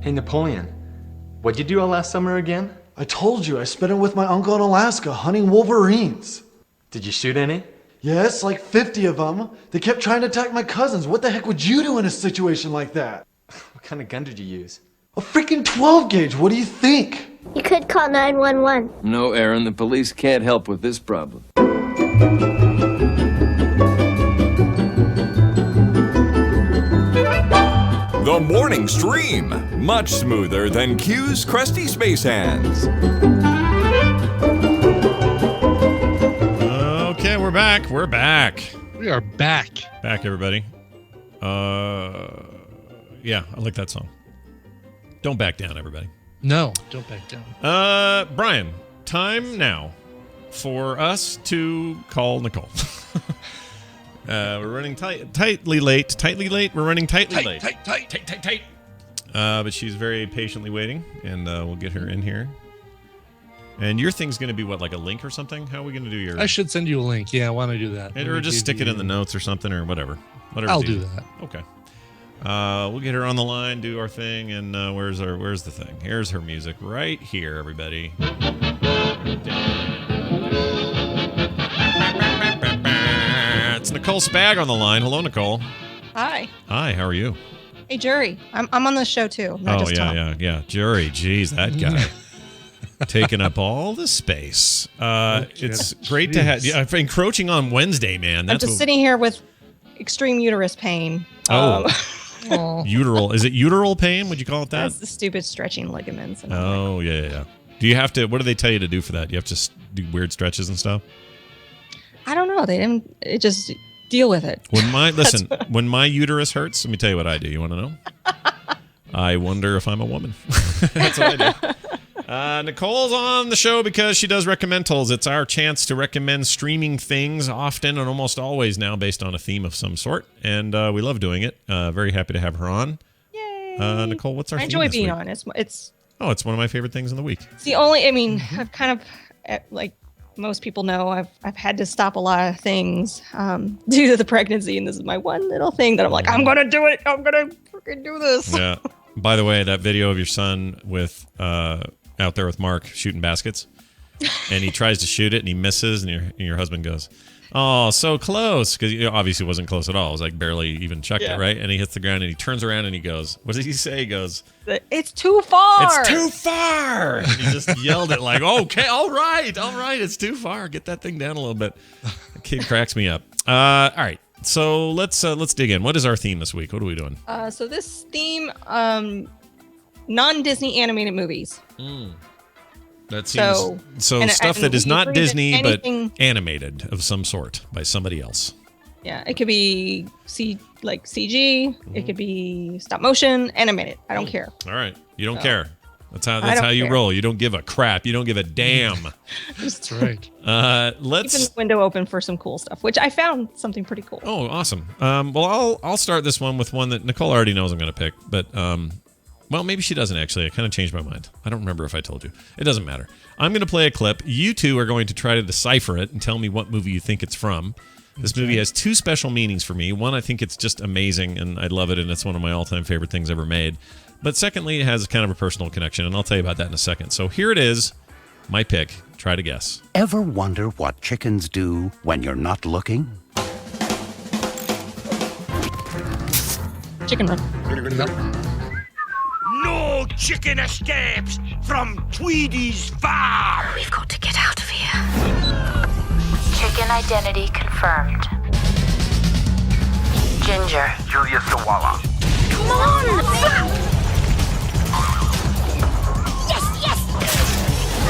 Hey, Napoleon, what'd you do all last summer again? I told you, I spent it with my uncle in Alaska hunting wolverines. Did you shoot any? Yes, like 50 of them. They kept trying to attack my cousins. What the heck would you do in a situation like that? What kind of gun did you use? A freaking 12 gauge. What do you think? You could call 911. No, Aaron, the police can't help with this problem. The morning stream, much smoother than Q's crusty space hands. Okay, we're back. We're back. We are back. Back, everybody. Yeah, I like that song. Don't back down, everybody. No, don't back down. Brian, time now for us to call Nicole. We're running tightly late. We're running tightly late. Tight. But she's very patiently waiting, and we'll get her in here. And your thing's going to be what, like a link or something? How are we going to do your... I should send you a link. Yeah, I want to do that. Or just stick it in the notes or something, or whatever. I'll do that. Okay. We'll get her on the line, do our thing, and where's the thing? Here's her music right here, everybody. It's Nicole Spag on the line. Hello, Nicole. Hi. Hi, how are you? Hey, Jury. I'm on the show too. Not just Tom. Yeah. Jury, geez, that guy. taking up all the space. It's great to have encroaching on Wednesday, man. I'm just sitting here with extreme uterus pain. Uteral. Is it uteral pain? Would you call it that? That's the stupid stretching ligaments. And Yeah. Do you have to? What do they tell you to do for that? You have to do weird stretches and stuff. I don't know. They didn't. It just deal with it. When my uterus hurts, let me tell you what I do. You want to know? I wonder if I'm a woman. That's what I do. Nicole's on the show because she does recommendals. It's our chance to recommend streaming things often and almost always now based on a theme of some sort. And we love doing it. Very happy to have her on. Yay. Nicole, what's our theme I enjoy this being week? on. It's one of my favorite things in the week. It's the only, I've kind of, like most people know, I've had to stop a lot of things due to the pregnancy. And this is my one little thing that I'm like, I'm going to do it. I'm going to freaking do this. Yeah. By the way, that video of your son with out there with Mark shooting baskets, and he tries to shoot it and he misses, and your husband goes, "Oh, so close," because obviously it wasn't close at all. It was like barely even chucked it, right? And he hits the ground and he turns around and he goes, "What did he say?" He goes, "It's too far. It's too far." And he just yelled it like, "Okay, all right, it's too far. Get that thing down a little bit." The kid cracks me up. All right. So let's dig in. What is our theme this week? What are we doing? So this theme, non-Disney animated movies. That seems so stuff that is not Disney but animated of some sort by somebody else. Yeah, it could be CG. It could be stop motion, animated. I don't care. All right, you don't care. That's how you roll. You don't give a crap. You don't give a damn. That's right. Let's keep the window open for some cool stuff, which I found something pretty cool. Oh, awesome. Well, I'll start this one with one that Nicole already knows I'm going to pick, but well, maybe she doesn't actually. I kind of changed my mind. I don't remember if I told you. It doesn't matter. I'm going to play a clip. You two are going to try to decipher it and tell me what movie you think it's from. This movie has two special meanings for me. One, I think it's just amazing, and I love it, and it's one of my all-time favorite things ever made. But secondly, it has kind of a personal connection, and I'll tell you about that in a second. So here it is, my pick. Try to guess. Ever wonder what chickens do when you're not looking? Chicken Run. No chicken escapes from Tweedy's farm. We've got to get out of here. Chicken identity confirmed. Ginger. Julia Sawala. Come on!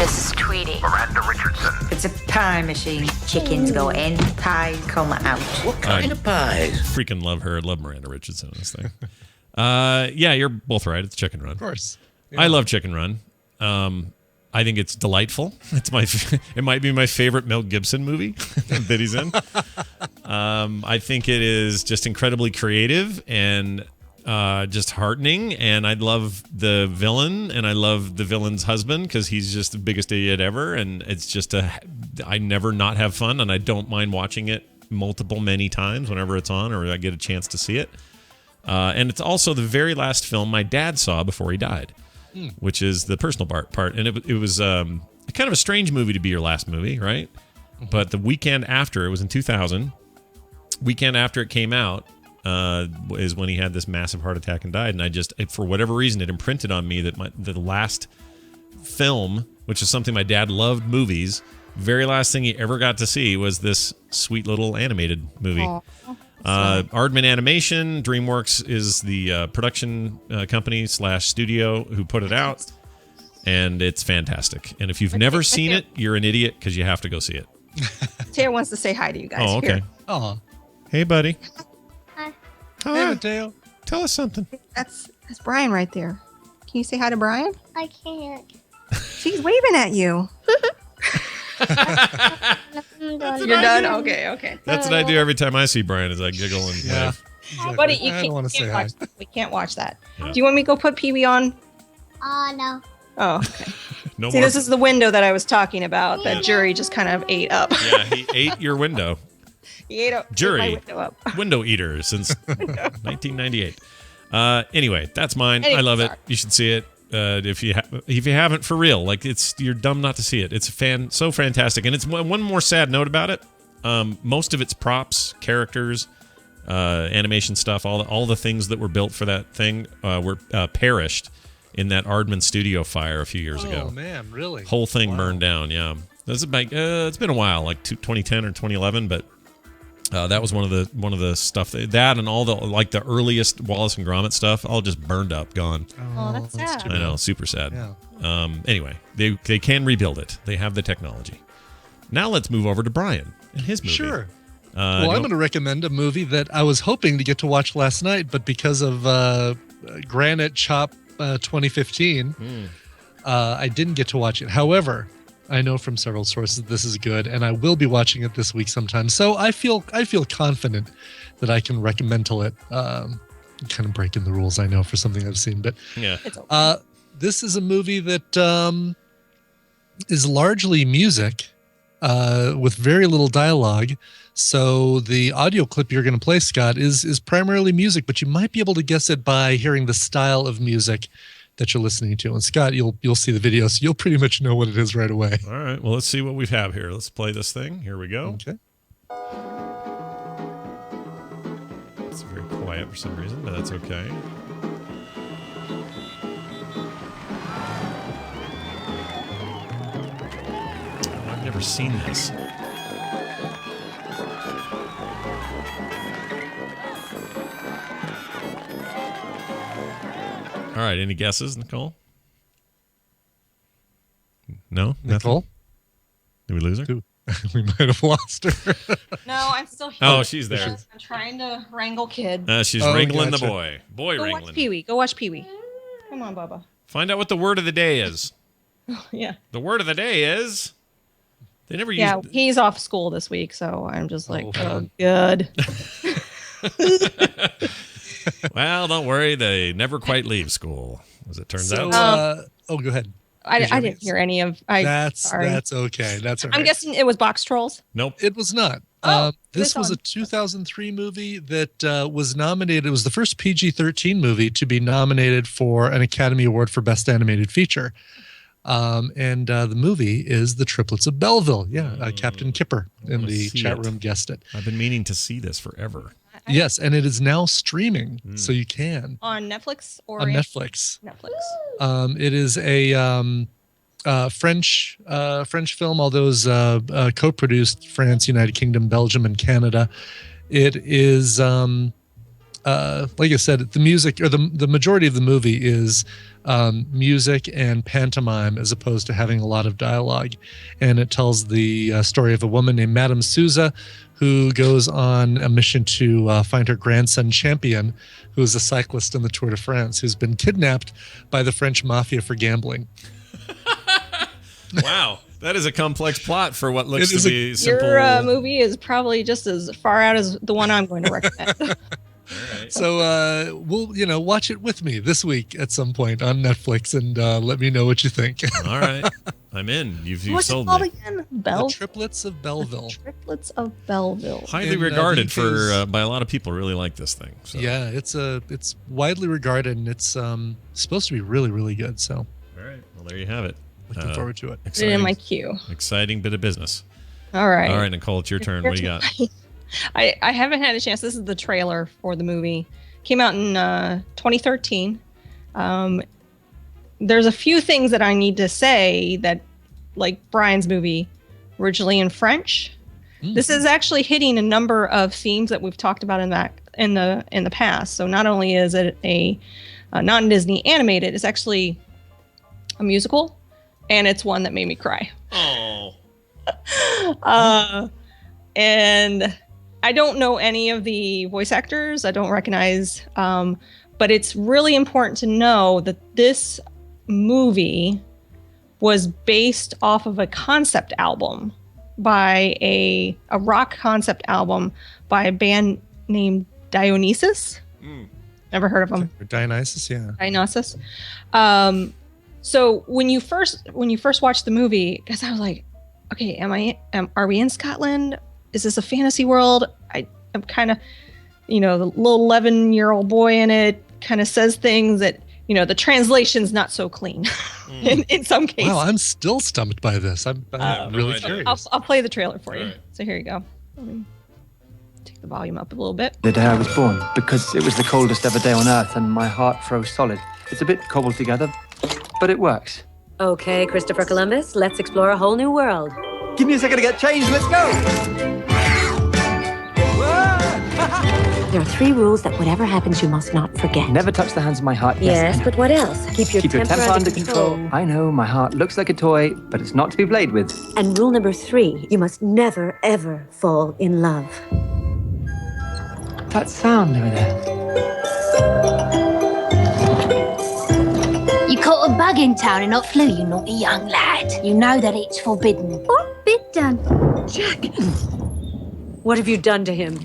Mrs. Tweedy. Miranda Richardson. It's a pie machine. Chickens go in, pies come out. What kind of pies? Freaking love her. Love Miranda Richardson in this thing. Yeah, you're both right. It's Chicken Run. Of course. Yeah. I love Chicken Run. I think it's delightful. It might be my favorite Mel Gibson movie that he's in. I think it is just incredibly creative and just heartening, and I love the villain, and I love the villain's husband because he's just the biggest idiot ever, and it's just I never not have fun, and I don't mind watching it many times whenever it's on or I get a chance to see it. And it's also the very last film my dad saw before he died, which is the personal part, and it was kind of a strange movie to be your last movie, right? But the weekend after, it was in 2000, weekend after it came out, is when he had this massive heart attack and died. And for whatever reason, it imprinted on me that the last film, which is something my dad loved, movies, very last thing he ever got to see was this sweet little animated movie. Aardman Animation, DreamWorks is the production company / studio who put it out, and it's fantastic. And if you've never seen it, you're an idiot because you have to go see it. Taya wants to say hi to you guys. Oh, okay. Oh, hey, buddy. Hi. Hi, Mateo. Tell us something. That's Brian right there. Can you say hi to Brian? I can't. She's waving at you. You're done? Okay. That's what I do every time I see Brian is I giggle and wave. Exactly. Buddy, you I don't want to say hi. we can't watch that. Yeah. Do you want me to go put Pee-wee on? No. Oh, okay. No See, more. this is the window that I was talking about that Jury just kind of ate up. Yeah, he ate your window. He ate up Jury, my window up. window eater since 1998. Anyway, that's mine. I love it. You should see it. If you haven't, for real, like you're dumb not to see it. It's so fantastic, and it's one more sad note about it. Most of its props, characters, animation stuff, all the things that were built for that thing were perished in that Aardman studio fire a few years ago. Oh man, really? Whole thing burned down. Yeah, this is it's been a while, like 2010 or 2011, but that was one of the stuff that and all the earliest Wallace and Gromit stuff all just burned up, gone. Oh, that's sad. I know, super sad. Yeah. Anyway, they can rebuild it. They have the technology. Now let's move over to Brian and his movie. Sure. Well, I'm going to recommend a movie that I was hoping to get to watch last night, but because of Granite Chop 2015, I didn't get to watch it. However, I know from several sources this is good, and I will be watching it this week sometime. So I feel confident that I can recommend it. Kind of breaking the rules, I know, for something I've seen, but yeah. This is a movie that is largely music with very little dialogue. So the audio clip you're going to play, Scott, is primarily music, but you might be able to guess it by hearing the style of music that you're listening to. And Scott, you'll see the video, so you'll pretty much know what it is right away. All right. Well, let's see what we have here. Let's play this thing. Here we go. Okay. It's very quiet for some reason, but that's okay. I've never seen this. All right, any guesses, Nicole? No? Nicole? Did we lose her? We might have lost her. No, I'm still here. Oh, she's there. I'm trying to wrangle kids. She's wrangling the boy. Boy Go wrangling. watch Pee-wee. Go watch Pee-wee. Come on, Bubba. Find out what the word of the day is. Yeah. The word of the day is... They never Yeah, used... he's off school this week, so I'm just like, oh good. Well, don't worry. They never quite leave school, as it turns out. Go ahead. I didn't hear any of. That's okay. That's all right. I'm guessing it was Box Trolls. Nope, it was not. This was a 2003 movie that was nominated. It was the first PG-13 movie to be nominated for an Academy Award for Best Animated Feature. And the movie is The Triplets of Belleville. Yeah, Captain Kipper in the chat room guessed it. I've been meaning to see this forever. Yes, and it is now streaming, so you can. On Netflix or on Netflix. Netflix. It is a French film, although it was co-produced France, United Kingdom, Belgium, and Canada. It is, like I said, the music, or the majority of the movie is music and pantomime as opposed to having a lot of dialogue. And it tells the story of a woman named Madame Souza who goes on a mission to find her grandson Champion, who is a cyclist in the Tour de France, who's been kidnapped by the French mafia for gambling. Wow. That is a complex plot for what looks to be simple. Your movie is probably just as far out as the one I'm going to recommend. Right. So we'll watch it with me this week at some point on Netflix and let me know what you think. All right, I'm in. You've What's sold it called me. again? The Triplets of Belleville. Triplets of Belleville. Highly regarded by a lot of people. Really like this thing. So. Yeah, it's widely regarded and it's supposed to be really, really good. So. All right. Well, there you have it. Looking forward to it. Put it in my queue. Exciting bit of business. All right. All right, Nicole, it's your turn. What do you got? I haven't had a chance. This is the trailer for the movie. Came out in 2013. There's a few things that I need to say that, like Brian's movie, originally in French. This is actually hitting a number of themes that we've talked about in the past. So not only is it a non-Disney animated, it's actually a musical, and it's one that made me cry. Oh. And I don't know any of the voice actors. I don't recognize, but it's really important to know that this movie was based off of a concept album by a rock concept album by a band named Dionysus. Never heard of them. Dionysus, yeah. Dionysus. So when you first watch the movie, because I was like, okay, are we in Scotland? Is this a fantasy world? I'm kind of, the little 11-year-old boy in it kind of says things that, the translation's not so clean in some cases. Wow, I'm still stumped by this. I'm really curious. I'll play the trailer for you. Right. So here you go. Let me take the volume up a little bit. The day I was born, because it was the coldest ever day on Earth and my heart froze solid. It's a bit cobbled together, but it works. Okay, Christopher Columbus, let's explore a whole new world. Give me a second to get changed. Let's go. There are 3 rules that whatever happens, you must not forget. Never touch the hands of my heart. Yes, but what else? Keep your temper under control. I know my heart looks like a toy, but it's not to be played with. And rule number 3, you must never, ever fall in love. That sound over there. You caught a bug in town and not flew, you naughty young lad. You know that it's forbidden. Forbidden. Jack, what have you done to him?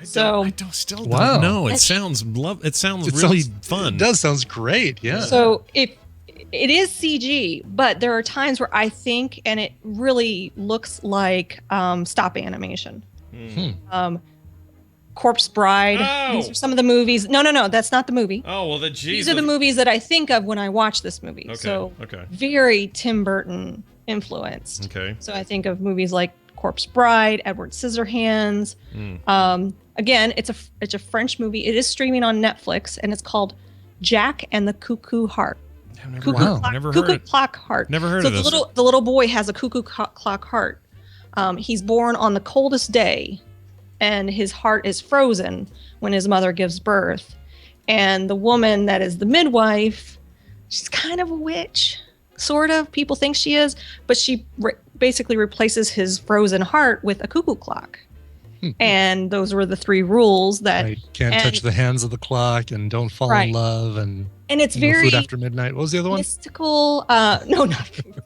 I still don't know. It sounds really fun. It does sounds great. Yeah. So it is CG, but there are times where I think, and it really looks like stop animation. Corpse Bride. Oh. These are some of the movies. No, that's not the movie. Oh well, These are the movies that I think of when I watch this movie. Okay. So Okay. very Tim Burton influenced. Okay. So I think of movies like Corpse Bride, Edward Scissorhands. Again, it's a French movie. It is streaming on Netflix, and it's called Jack and the Cuckoo Heart. Never heard Clock Heart. Never heard so of this. The little boy has a cuckoo clock heart. He's born on the coldest day, and his heart is frozen when his mother gives birth. And the woman that is the midwife, she's kind of a witch, sort of. People think she is, but she basically replaces his frozen heart with a cuckoo clock. And those were the 3 rules that can't touch the hands of the clock and don't fall in love and it's no very food after midnight. What was the other one? Mystical. No, not food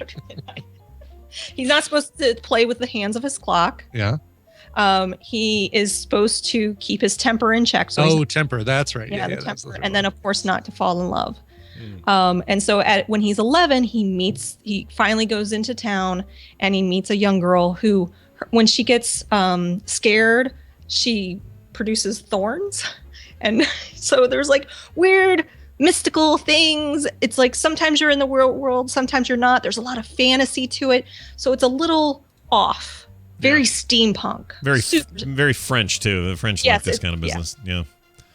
after midnight. He's not supposed to play with the hands of his clock. Yeah. He is supposed to keep his temper in check. So temper. That's right. Yeah, the temper, and then of course not to fall in love. And so when he's 11, he finally goes into town and he meets a young girl who, when she gets scared, she produces thorns. And so there's like weird mystical things. It's like sometimes you're in the real world, sometimes you're not. There's a lot of fantasy to it. So it's a little off. Very steampunk. Very French too. The French like this kind of business. Yeah.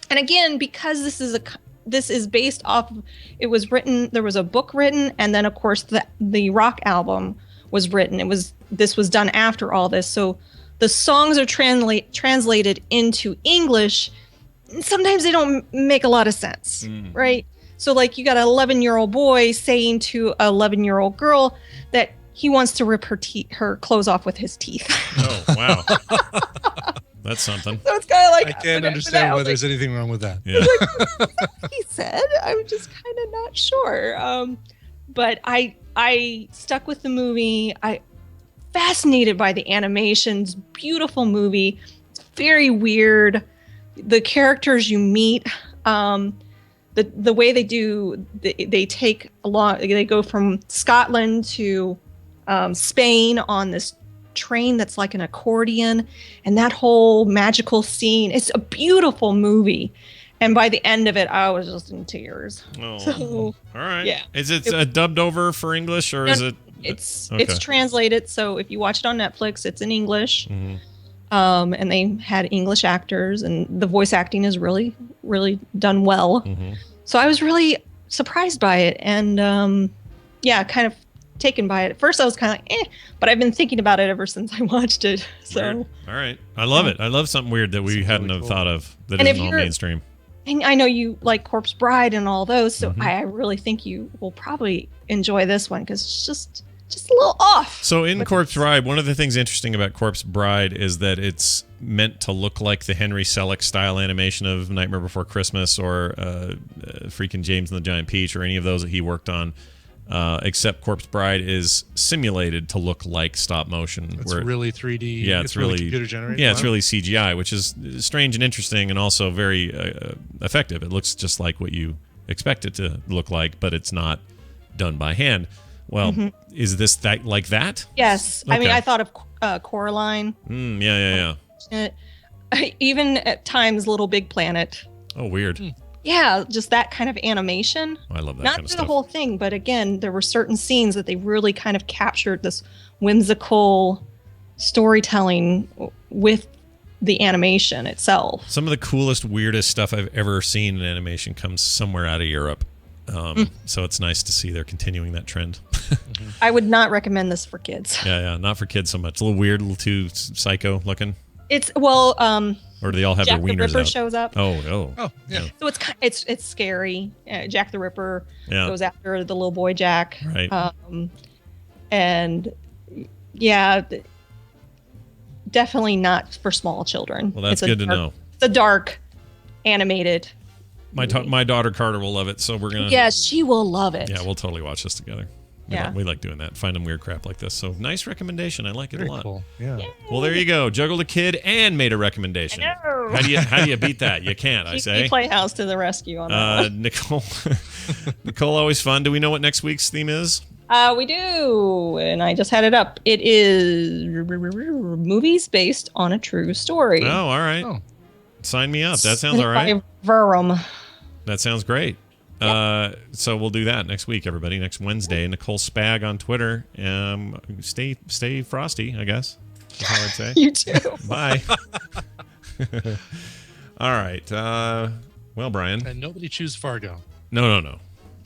And again, because this is based off of, it was written, there was a book written, and then of course the rock album was written. This was done after all this. So the songs are translated into English. Sometimes they don't make a lot of sense, right? So like you got an 11-year-old boy saying to an 11-year-old girl that he wants to rip her clothes off with his teeth. Oh, wow. That's something. So it's kind of like, I can't understand why there's anything wrong with that. Yeah. He said, I'm just kind of not sure. But I stuck with the movie. I fascinated by the animations. Beautiful movie. It's very weird. The characters you meet, the way they do, they go from Scotland to Spain on this train that's like an accordion, and that whole magical scene. It's a beautiful movie. And by the end of it, I was just in tears. Oh, so, all right. Yeah. Is it dubbed over for English, or is it? It's okay. It's translated. So if you watch it on Netflix, it's in English. And they had English actors, and the voice acting is really, really done well. So I was really surprised by it, and kind of taken by it. At first, I was kind of like, but I've been thinking about it ever since I watched it. So, weird. All right, I love it. I love something weird that we hadn't have thought of that and isn't all mainstream. And I know you like Corpse Bride and all those, so I really think you will probably enjoy this one because it's just a little off. So in Corpse Bride, one of the things interesting about Corpse Bride is that it's meant to look like the Henry Selick style animation of Nightmare Before Christmas or freaking James and the Giant Peach or any of those that he worked on. Except Corpse Bride is simulated to look like stop motion. It's really 3D. Yeah, it's really computer generated. Yeah, it's really CGI, which is strange and interesting, and also very effective. It looks just like what you expect it to look like, but it's not done by hand. Well, is this like that? Yes. Okay. I mean, I thought of Coraline. Yeah. Even at times, Little Big Planet. Oh, weird. Yeah, just that kind of animation. I love that Not kind of through stuff. the whole thing, but again, there were certain scenes that they really kind of captured this whimsical storytelling with the animation itself. Some of the coolest, weirdest stuff I've ever seen in animation comes somewhere out of Europe. So it's nice to see they're continuing that trend. I would not recommend this for kids. Yeah, not for kids so much. A little weird, a little too psycho looking. It's or do they all have Jack their wieners the Ripper out? shows up. Oh, yeah. So it's scary. Jack the Ripper goes after the little boy Jack. Right. And yeah, definitely not for small children. Well, that's good to know. It's a dark animated. My daughter Carter will love it, so we're gonna. Yeah, she will love it. Yeah, we'll totally watch this together. We like doing that. Finding weird crap like this. So nice recommendation. I like it a lot. Cool. Yeah. Well, there you go. Juggled a kid and made a recommendation. I know. How do you beat that? You can't. I say. Playhouse to the rescue on that one. Nicole. Nicole, always fun. Do we know what next week's theme is? We do, and I just had it up. It is movies based on a true story. Oh, all right. Sign me up. That sounds all right. By Verum. That sounds great. So we'll do that next week, everybody. Next Wednesday. Nicole Spag on Twitter. Stay frosty, I guess. That's how I'd say. You too. Bye. All right. Well, Brian. And nobody choose Fargo. No.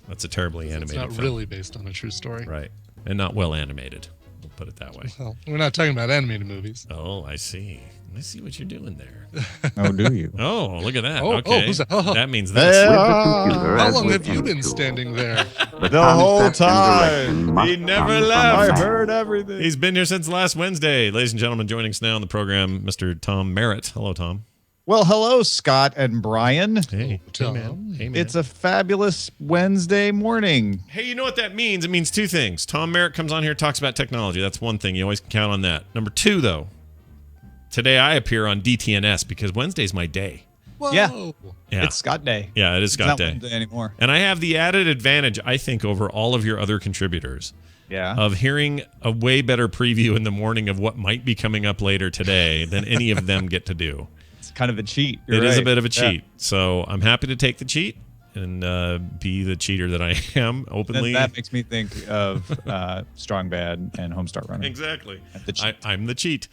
That's a terribly animated It's not film. really based on a true story. Right. And not well animated. We'll put it that way. Well, we're not talking about animated movies. Oh, I see. I see what you're doing there. Oh, do you? Oh, look at that. Oh, okay. who's that? Oh. That means this. How long have you been standing there? The whole time. He never left. I heard everything. He's been here since last Wednesday. Ladies and gentlemen, joining us now on the program, Mr. Tom Merritt. Hello, Tom. Well, hello, Scott and Brian. Hey, man. Hey, man. It's a fabulous Wednesday morning. Hey, you know what that means? It means two things. Tom Merritt comes on here, talks about technology. That's one thing. You always can count on that. Number two, though, today I appear on DTNS because Wednesday's my day. Whoa. Yeah. Yeah. It's Scott Day. Yeah, it is Scott It's not Day. Wednesday anymore. And I have the added advantage, I think, over all of your other contributors. Yeah. Of hearing a way better preview in the morning of what might be coming up later today than any of them get to do. It's kind of a cheat. It is a right. bit of a cheat. Yeah. So I'm happy to take the cheat and be the cheater that I am openly. That makes me think of Strong Bad and Homestar Runner. Exactly. The I'm the cheat.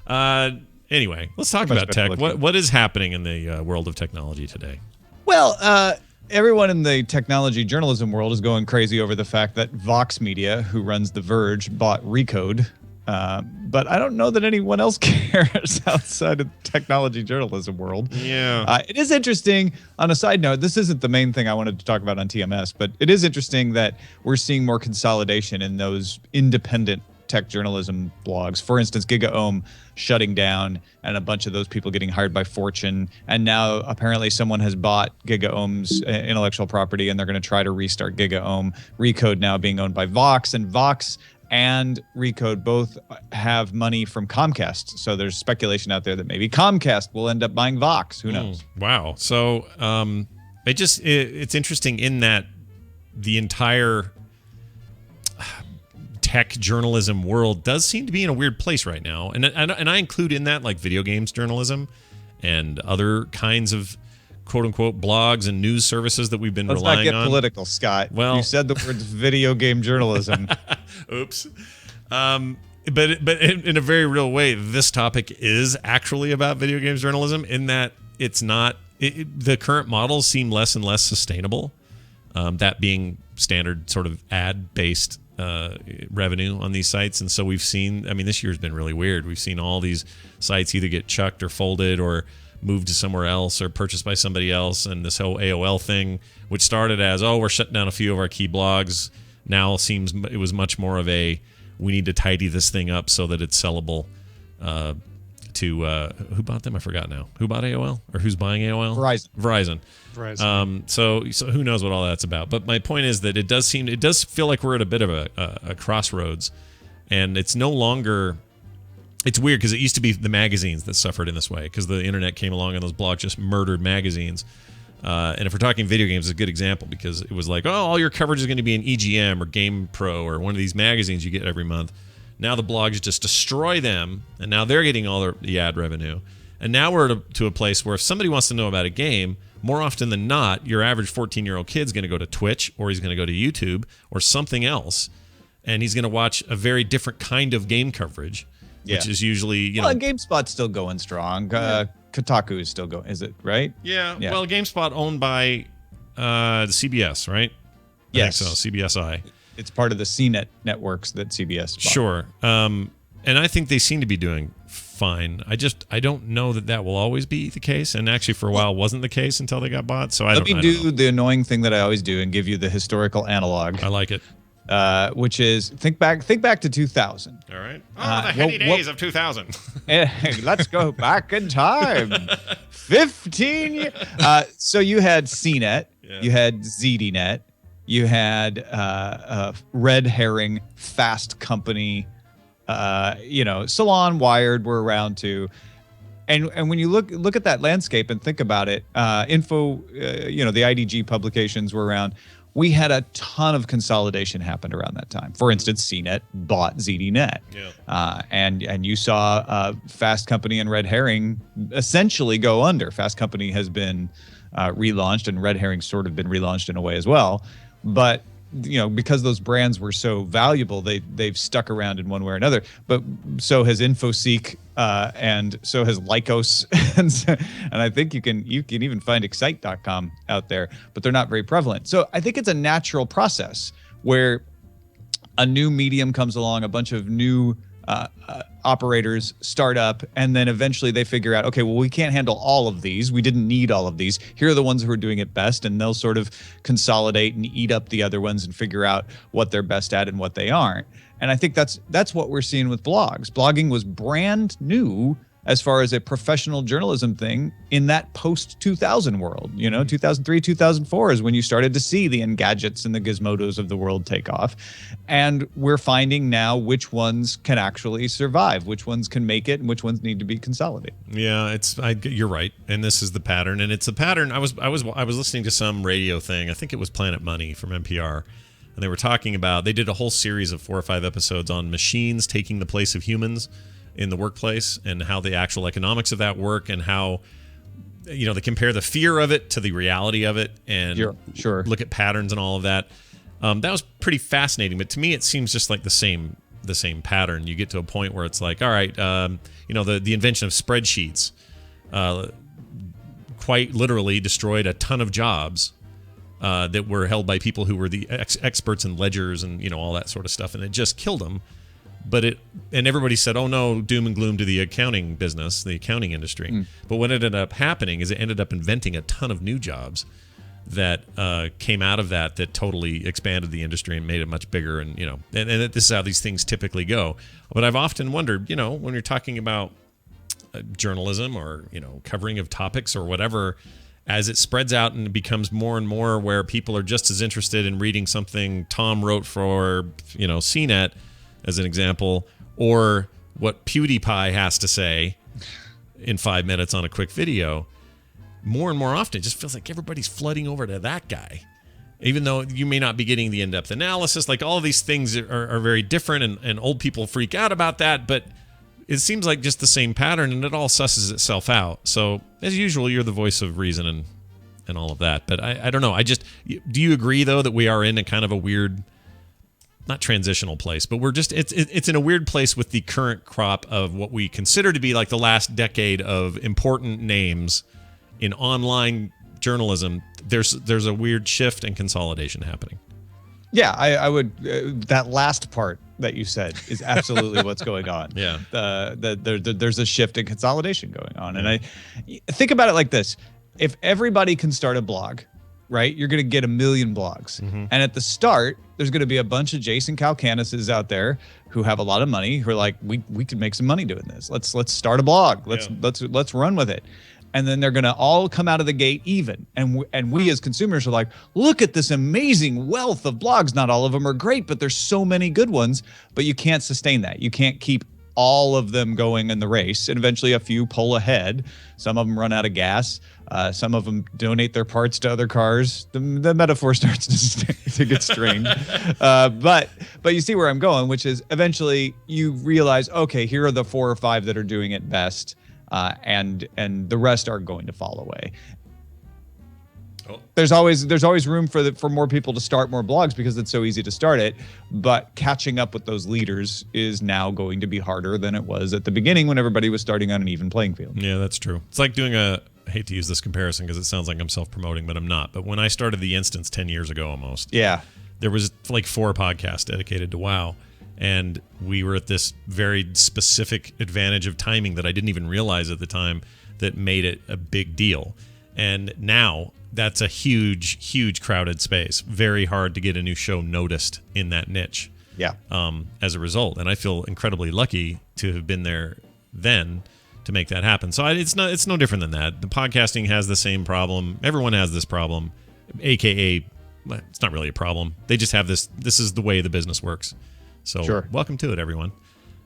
Anyway, let's talk Much about better tech. looking. What is happening in the world of technology today? Well, everyone in the technology journalism world is going crazy over the fact that Vox Media, who runs The Verge, bought Recode. But I don't know that anyone else cares outside of the technology journalism world. Yeah. It is interesting. On a side note, this isn't the main thing I wanted to talk about on TMS, but it is interesting that we're seeing more consolidation in those independent tech journalism blogs. For instance, GigaOM shutting down and a bunch of those people getting hired by Fortune. And now apparently someone has bought GigaOM's intellectual property and they're going to try to restart GigaOM. Recode now being owned by Vox, and Vox and Recode both have money from Comcast. So there's speculation out there that maybe Comcast will end up buying Vox. Who knows? Wow. So it's interesting in that the entire tech journalism world does seem to be in a weird place right now. And I include in that like video games journalism and other kinds of quote unquote blogs and news services that we've been Let's relying not get on. political, Scott. Well, you said the words video game journalism. Oops. But in a very real way, this topic is actually about video games journalism in that it's not the current models seem less and less sustainable. That being standard sort of ad-based revenue on these sites. And so we've seen, I mean, this year's been really weird. We've seen all these sites either get chucked or folded or moved to somewhere else or purchased by somebody else. And this whole AOL thing, which started as, we're shutting down a few of our key blogs, now seems it was much more of a, we need to tidy this thing up so that it's sellable to who bought them? I forgot now. Who bought AOL or who's buying AOL? Verizon. So who knows what all that's about? But my point is that it does feel like we're at a bit of a crossroads, and it's no longer. It's weird because it used to be the magazines that suffered in this way because the internet came along and those blogs just murdered magazines. And if we're talking video games, it's a good example because it was like, all your coverage is going to be in EGM or Game Pro or one of these magazines you get every month. Now the blogs just destroy them, and now they're getting all the ad revenue. And now we're to a place where if somebody wants to know about a game, more often than not, your average 14-year-old kid's going to go to Twitch or he's going to go to YouTube or something else, and he's going to watch a very different kind of game coverage which is usually, you well, know. GameSpot's still going strong. Kotaku is still going. Is it right? Yeah. Well, GameSpot owned by the CBS, right? Yes. I think so, CBSI. It's part of the CNET networks that CBS bought. Sure. And I think they seem to be doing fine. I don't know that will always be the case. And actually, for a while, wasn't the case until they got bought. So Let me do the annoying thing that I always do and give you the historical analog. I like it. Which is think back to 2000. All right. Oh, the heady days of 2000. Let's go back in time. 15 years. So you had CNET, you had ZDNet, you had Red Herring, Fast Company, Salon, Wired were around too. And when you look at that landscape and think about it, the IDG publications were around. We had a ton of consolidation happen around that time. For instance, CNET bought ZDNet. And you saw Fast Company and Red Herring essentially go under. Fast Company has been relaunched, and Red Herring sort of been relaunched in a way as well. But because those brands were so valuable, they've stuck around in one way or another. But so has InfoSeek, and so has Lycos, and I think you can even find Excite.com out there, but they're not very prevalent. So I think it's a natural process where a new medium comes along, a bunch of new operators start up, and then eventually they figure out, okay, well, we can't handle all of these. We didn't need all of these. Here are the ones who are doing it best, and they'll sort of consolidate and eat up the other ones and figure out what they're best at and what they aren't. And I think that's what we're seeing with blogs. Blogging was brand new as far as a professional journalism thing in that post-2000 world. 2003, 2004 is when you started to see the Engadgets and the Gizmodos of the world take off. And we're finding now which ones can actually survive, which ones can make it, and which ones need to be consolidated. Yeah, you're right. And this is the pattern. And it's a pattern. I was listening to some radio thing. I think it was Planet Money from NPR. And they were talking about, they did a whole series of 4 or 5 episodes on machines taking the place of humans in the workplace, and how the actual economics of that work, and how they compare the fear of it to the reality of it, and look at patterns and all of that. That was pretty fascinating, but to me it seems just like the same pattern. You get to a point where it's like, all right, the invention of spreadsheets quite literally destroyed a ton of jobs that were held by people who were the experts in ledgers and all that sort of stuff, and it just killed them. And everybody said, oh no, doom and gloom to the accounting business, the accounting industry. But what ended up happening is it ended up inventing a ton of new jobs that came out of that totally expanded the industry and made it much bigger. And this is how these things typically go. But I've often wondered, when you're talking about journalism or covering of topics or whatever, as it spreads out and it becomes more and more where people are just as interested in reading something Tom wrote for CNET, as an example, or what PewDiePie has to say in 5 minutes on a quick video, more and more often it just feels like everybody's flooding over to that guy. Even though you may not be getting the in-depth analysis, like all of these things are very different, and old people freak out about that, but it seems like just the same pattern, and it all susses itself out. So, as usual, you're the voice of reason and all of that. But I don't know. Do you agree, though, that we are in a kind of a weird, not transitional place, but it's in a weird place with the current crop of what we consider to be like the last decade of important names in online journalism. There's a weird shift and consolidation happening. Yeah, I would. That last part that you said is absolutely what's going on. Yeah, there's a shift and consolidation going on, and I think about it like this: if everybody can start a blog, right, you're going to get 1 million blogs. And at the start, there's going to be a bunch of Jason Calcanuses out there who have a lot of money, who are like, we could make some money doing this. Let's start a blog. Let's run with it. And then they're going to all come out of the gate even. And we as consumers are like, look at this amazing wealth of blogs. Not all of them are great, but there's so many good ones. But you can't sustain that. You can't keep all of them going in the race. And eventually a few pull ahead. Some of them run out of gas. Some of them donate their parts to other cars. The metaphor starts to get strained. But you see where I'm going, which is eventually you realize, okay, here are the 4 or 5 that are doing it best. And the rest are going to fall away. Oh, there's always room for more people to start more blogs because it's so easy to start it. But catching up with those leaders is now going to be harder than it was at the beginning when everybody was starting on an even playing field. Yeah, that's true. It's like doing I hate to use this comparison because it sounds like I'm self-promoting, but I'm not. But when I started the Instance 10 years ago almost, there was like 4 podcasts dedicated to WoW. And we were at this very specific advantage of timing that I didn't even realize at the time that made it a big deal. And now that's a huge crowded space. Very hard to get a new show noticed in that niche. Yeah. As a result. And I feel incredibly lucky to have been there then to make that happen. So it's no different than that. The podcasting has the same problem. Everyone has this problem, AKA, it's not really a problem. They just have this is the way the business works. So welcome to it, everyone.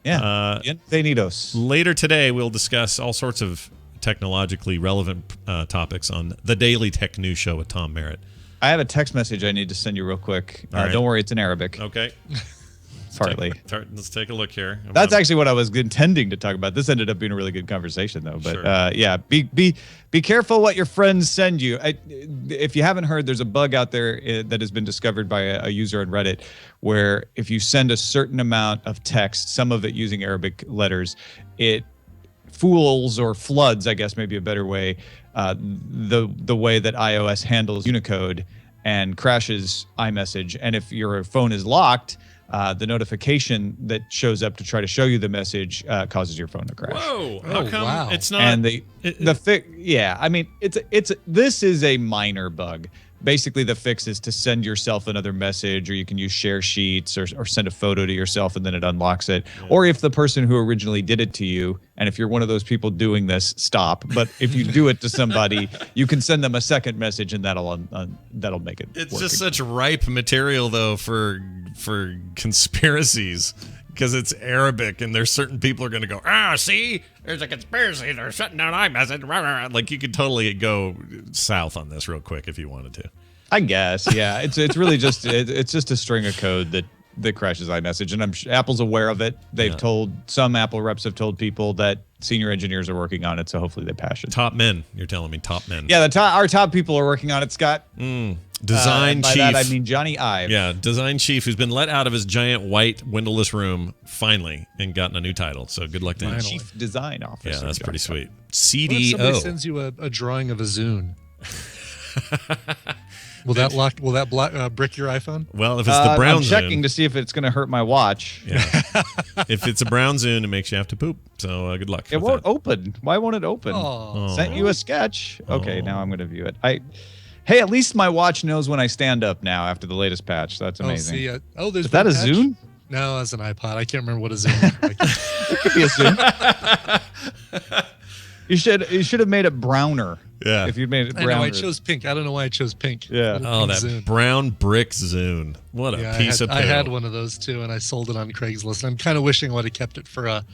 Yeah. Bienvenidos. Later today, we'll discuss all sorts of technologically relevant topics on the Daily Tech News Show with Tom Merritt. I have a text message I need to send you real quick. Right. Don't worry, it's in Arabic. Okay. Partly. Let's take a look here. That's actually what I was intending to talk about. This ended up being a really good conversation, though. But be careful what your friends send you. If you haven't heard, there's a bug out there that has been discovered by a user on Reddit, where if you send a certain amount of text, some of it using Arabic letters, it fools or floods, I guess maybe a better way, the way that iOS handles Unicode and crashes iMessage. And if your phone is locked, the notification that shows up to try to show you the message causes your phone to crash. Whoa! How come it's not? And I mean, this is a minor bug. Basically, the fix is to send yourself another message, or you can use share sheets, or send a photo to yourself and then it unlocks it. Yeah. Or if the person who originally did it to you, and if you're one of those people doing this, stop. But if you do it to somebody, you can send them a second message, and that'll make it. It's just such ripe material, though, for conspiracies. Because it's Arabic, and there's certain people are going to go, see, there's a conspiracy. They're shutting down iMessage. Like, you could totally go south on this real quick if you wanted to. I guess, yeah. It's really just it's just a string of code that crashes iMessage, and Apple's aware of it. They've told some Apple reps have told people that senior engineers are working on it, so hopefully they pass it. Top men, you're telling me, top men. Yeah, our top people are working on it, Scott. Design by chief. That, I mean Johnny Ive. Yeah, design chief who's been let out of his giant white windowless room finally and gotten a new title. So good luck to him. Chief Design Officer. Yeah, that's pretty sweet. What if CDO. somebody sends you a drawing of a Zune? Will that brick your iPhone? Well, if it's the brown I'm Zune, checking to see if it's going to hurt my watch. Yeah. If it's a brown Zune, it makes you have to poop. So good luck. It won't open. Why won't it open? Oh. Sent you a sketch. Okay, now I'm going to view it. Hey, at least my watch knows when I stand up now after the latest patch. That's amazing. There's Is that a patch? Zune? No, that's an iPod. I can't remember what a Zune is. It could be a Zune. You should have made it browner. Yeah. If you'd made it I browner. know, I chose pink. I don't know why I chose pink. Yeah. Oh, that Zune. brown brick Zune. What a piece of poo. I had one of those too, and I sold it on Craigslist. I'm kind of wishing I would have kept it for a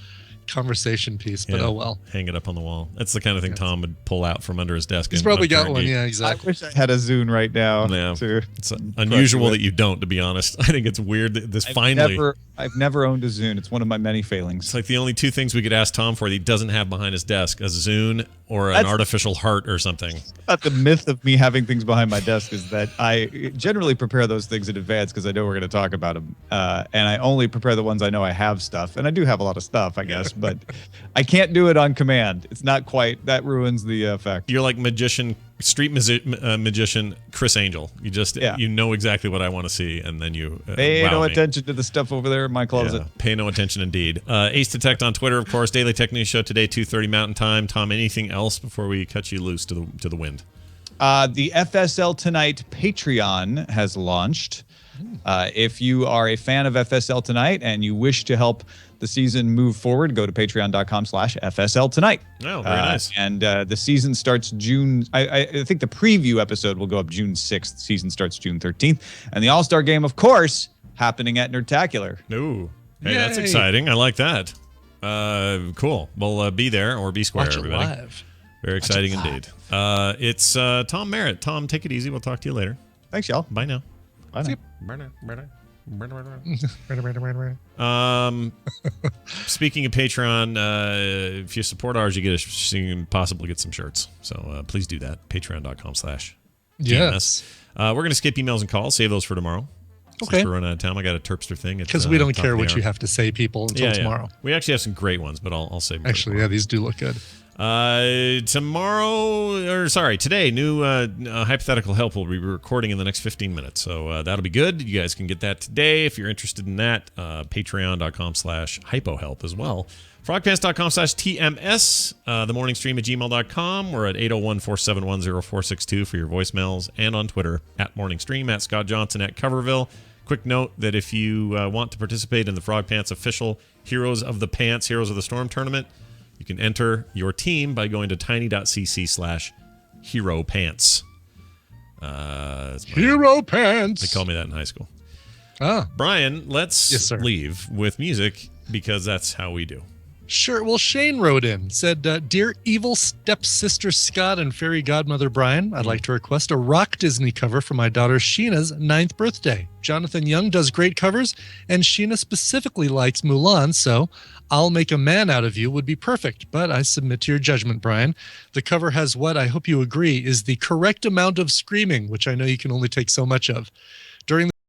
conversation piece, but oh well. Hang it up on the wall. That's the kind of thing Tom would pull out from under his desk. He's probably got one. Yeah, exactly. I wish I had a Zune right now. Yeah. Too. It's unusual that you don't, to be honest. I think it's weird that this finally. I've never owned a Zune. It's one of my many failings. It's like the only two things we could ask Tom for that he doesn't have behind his desk: a Zune or an artificial heart or something. The myth of me having things behind my desk is that I generally prepare those things in advance because I know we're going to talk about them, and I only prepare the ones I know I have stuff, and I do have a lot of stuff, I guess, but I can't do it on command. It's not quite. That ruins the effect. You're like street magician Chris Angel. You just you know exactly what I want to see, and then you pay no attention to the stuff over there in my closet. Yeah, pay no attention indeed. Ace Detect on Twitter, of course. Daily Tech News Show today, 2:30 Mountain Time. Tom, anything else before we cut you loose to the wind? The FSL Tonight Patreon has launched. If you are a fan of FSL Tonight and you wish to help the season move forward, go to patreon.com/FSL Tonight. Oh, very nice. And the season starts June. I think the preview episode will go up June 6th. The season starts June 13th. And the All-Star Game, of course, happening at Nerdtacular. Ooh. Hey, that's exciting. I like that. Cool. Well, be there or be square, Watch everybody. It live. Very exciting indeed. It's Tom Merritt. Tom, take it easy. We'll talk to you later. Thanks, y'all. Bye now. Bye now. Speaking of Patreon, if you support ours, you can possibly get some shirts. So please do that. Patreon.com/. Yes. We're going to skip emails and calls. Save those for tomorrow. Okay. Since we're running out of time. I got a Terpster thing. Because we don't care what you have to say, people, until tomorrow. We actually have some great ones, but I'll save them. Actually, yeah, these do look good. Today, new Hypothetical Help will be recording in the next 15 minutes. So that'll be good. You guys can get that today if you're interested in that. Patreon.com/hypohelp as well. Frogpants.com/TMS. The morning stream at gmail.com. We're at 801-471-0462 for your voicemails, and on Twitter at morning stream, at Scott Johnson, at Coverville. Quick note that if you want to participate in the Frog Pants official Heroes of the Storm tournament, you can enter your team by going to tiny.cc/heropants. Hero Pants. They called me that in high school. Ah. Brian, let's leave with music because that's how we do. Sure. Well, Shane wrote in, said, Dear evil stepsister Scott and fairy godmother Brian, I'd like to request a rock Disney cover for my daughter Sheena's 9th birthday. Jonathan Young does great covers, and Sheena specifically likes Mulan, so I'll Make a Man Out of You would be perfect, but I submit to your judgment, Brian. The cover has what I hope you agree is the correct amount of screaming, which I know you can only take so much of.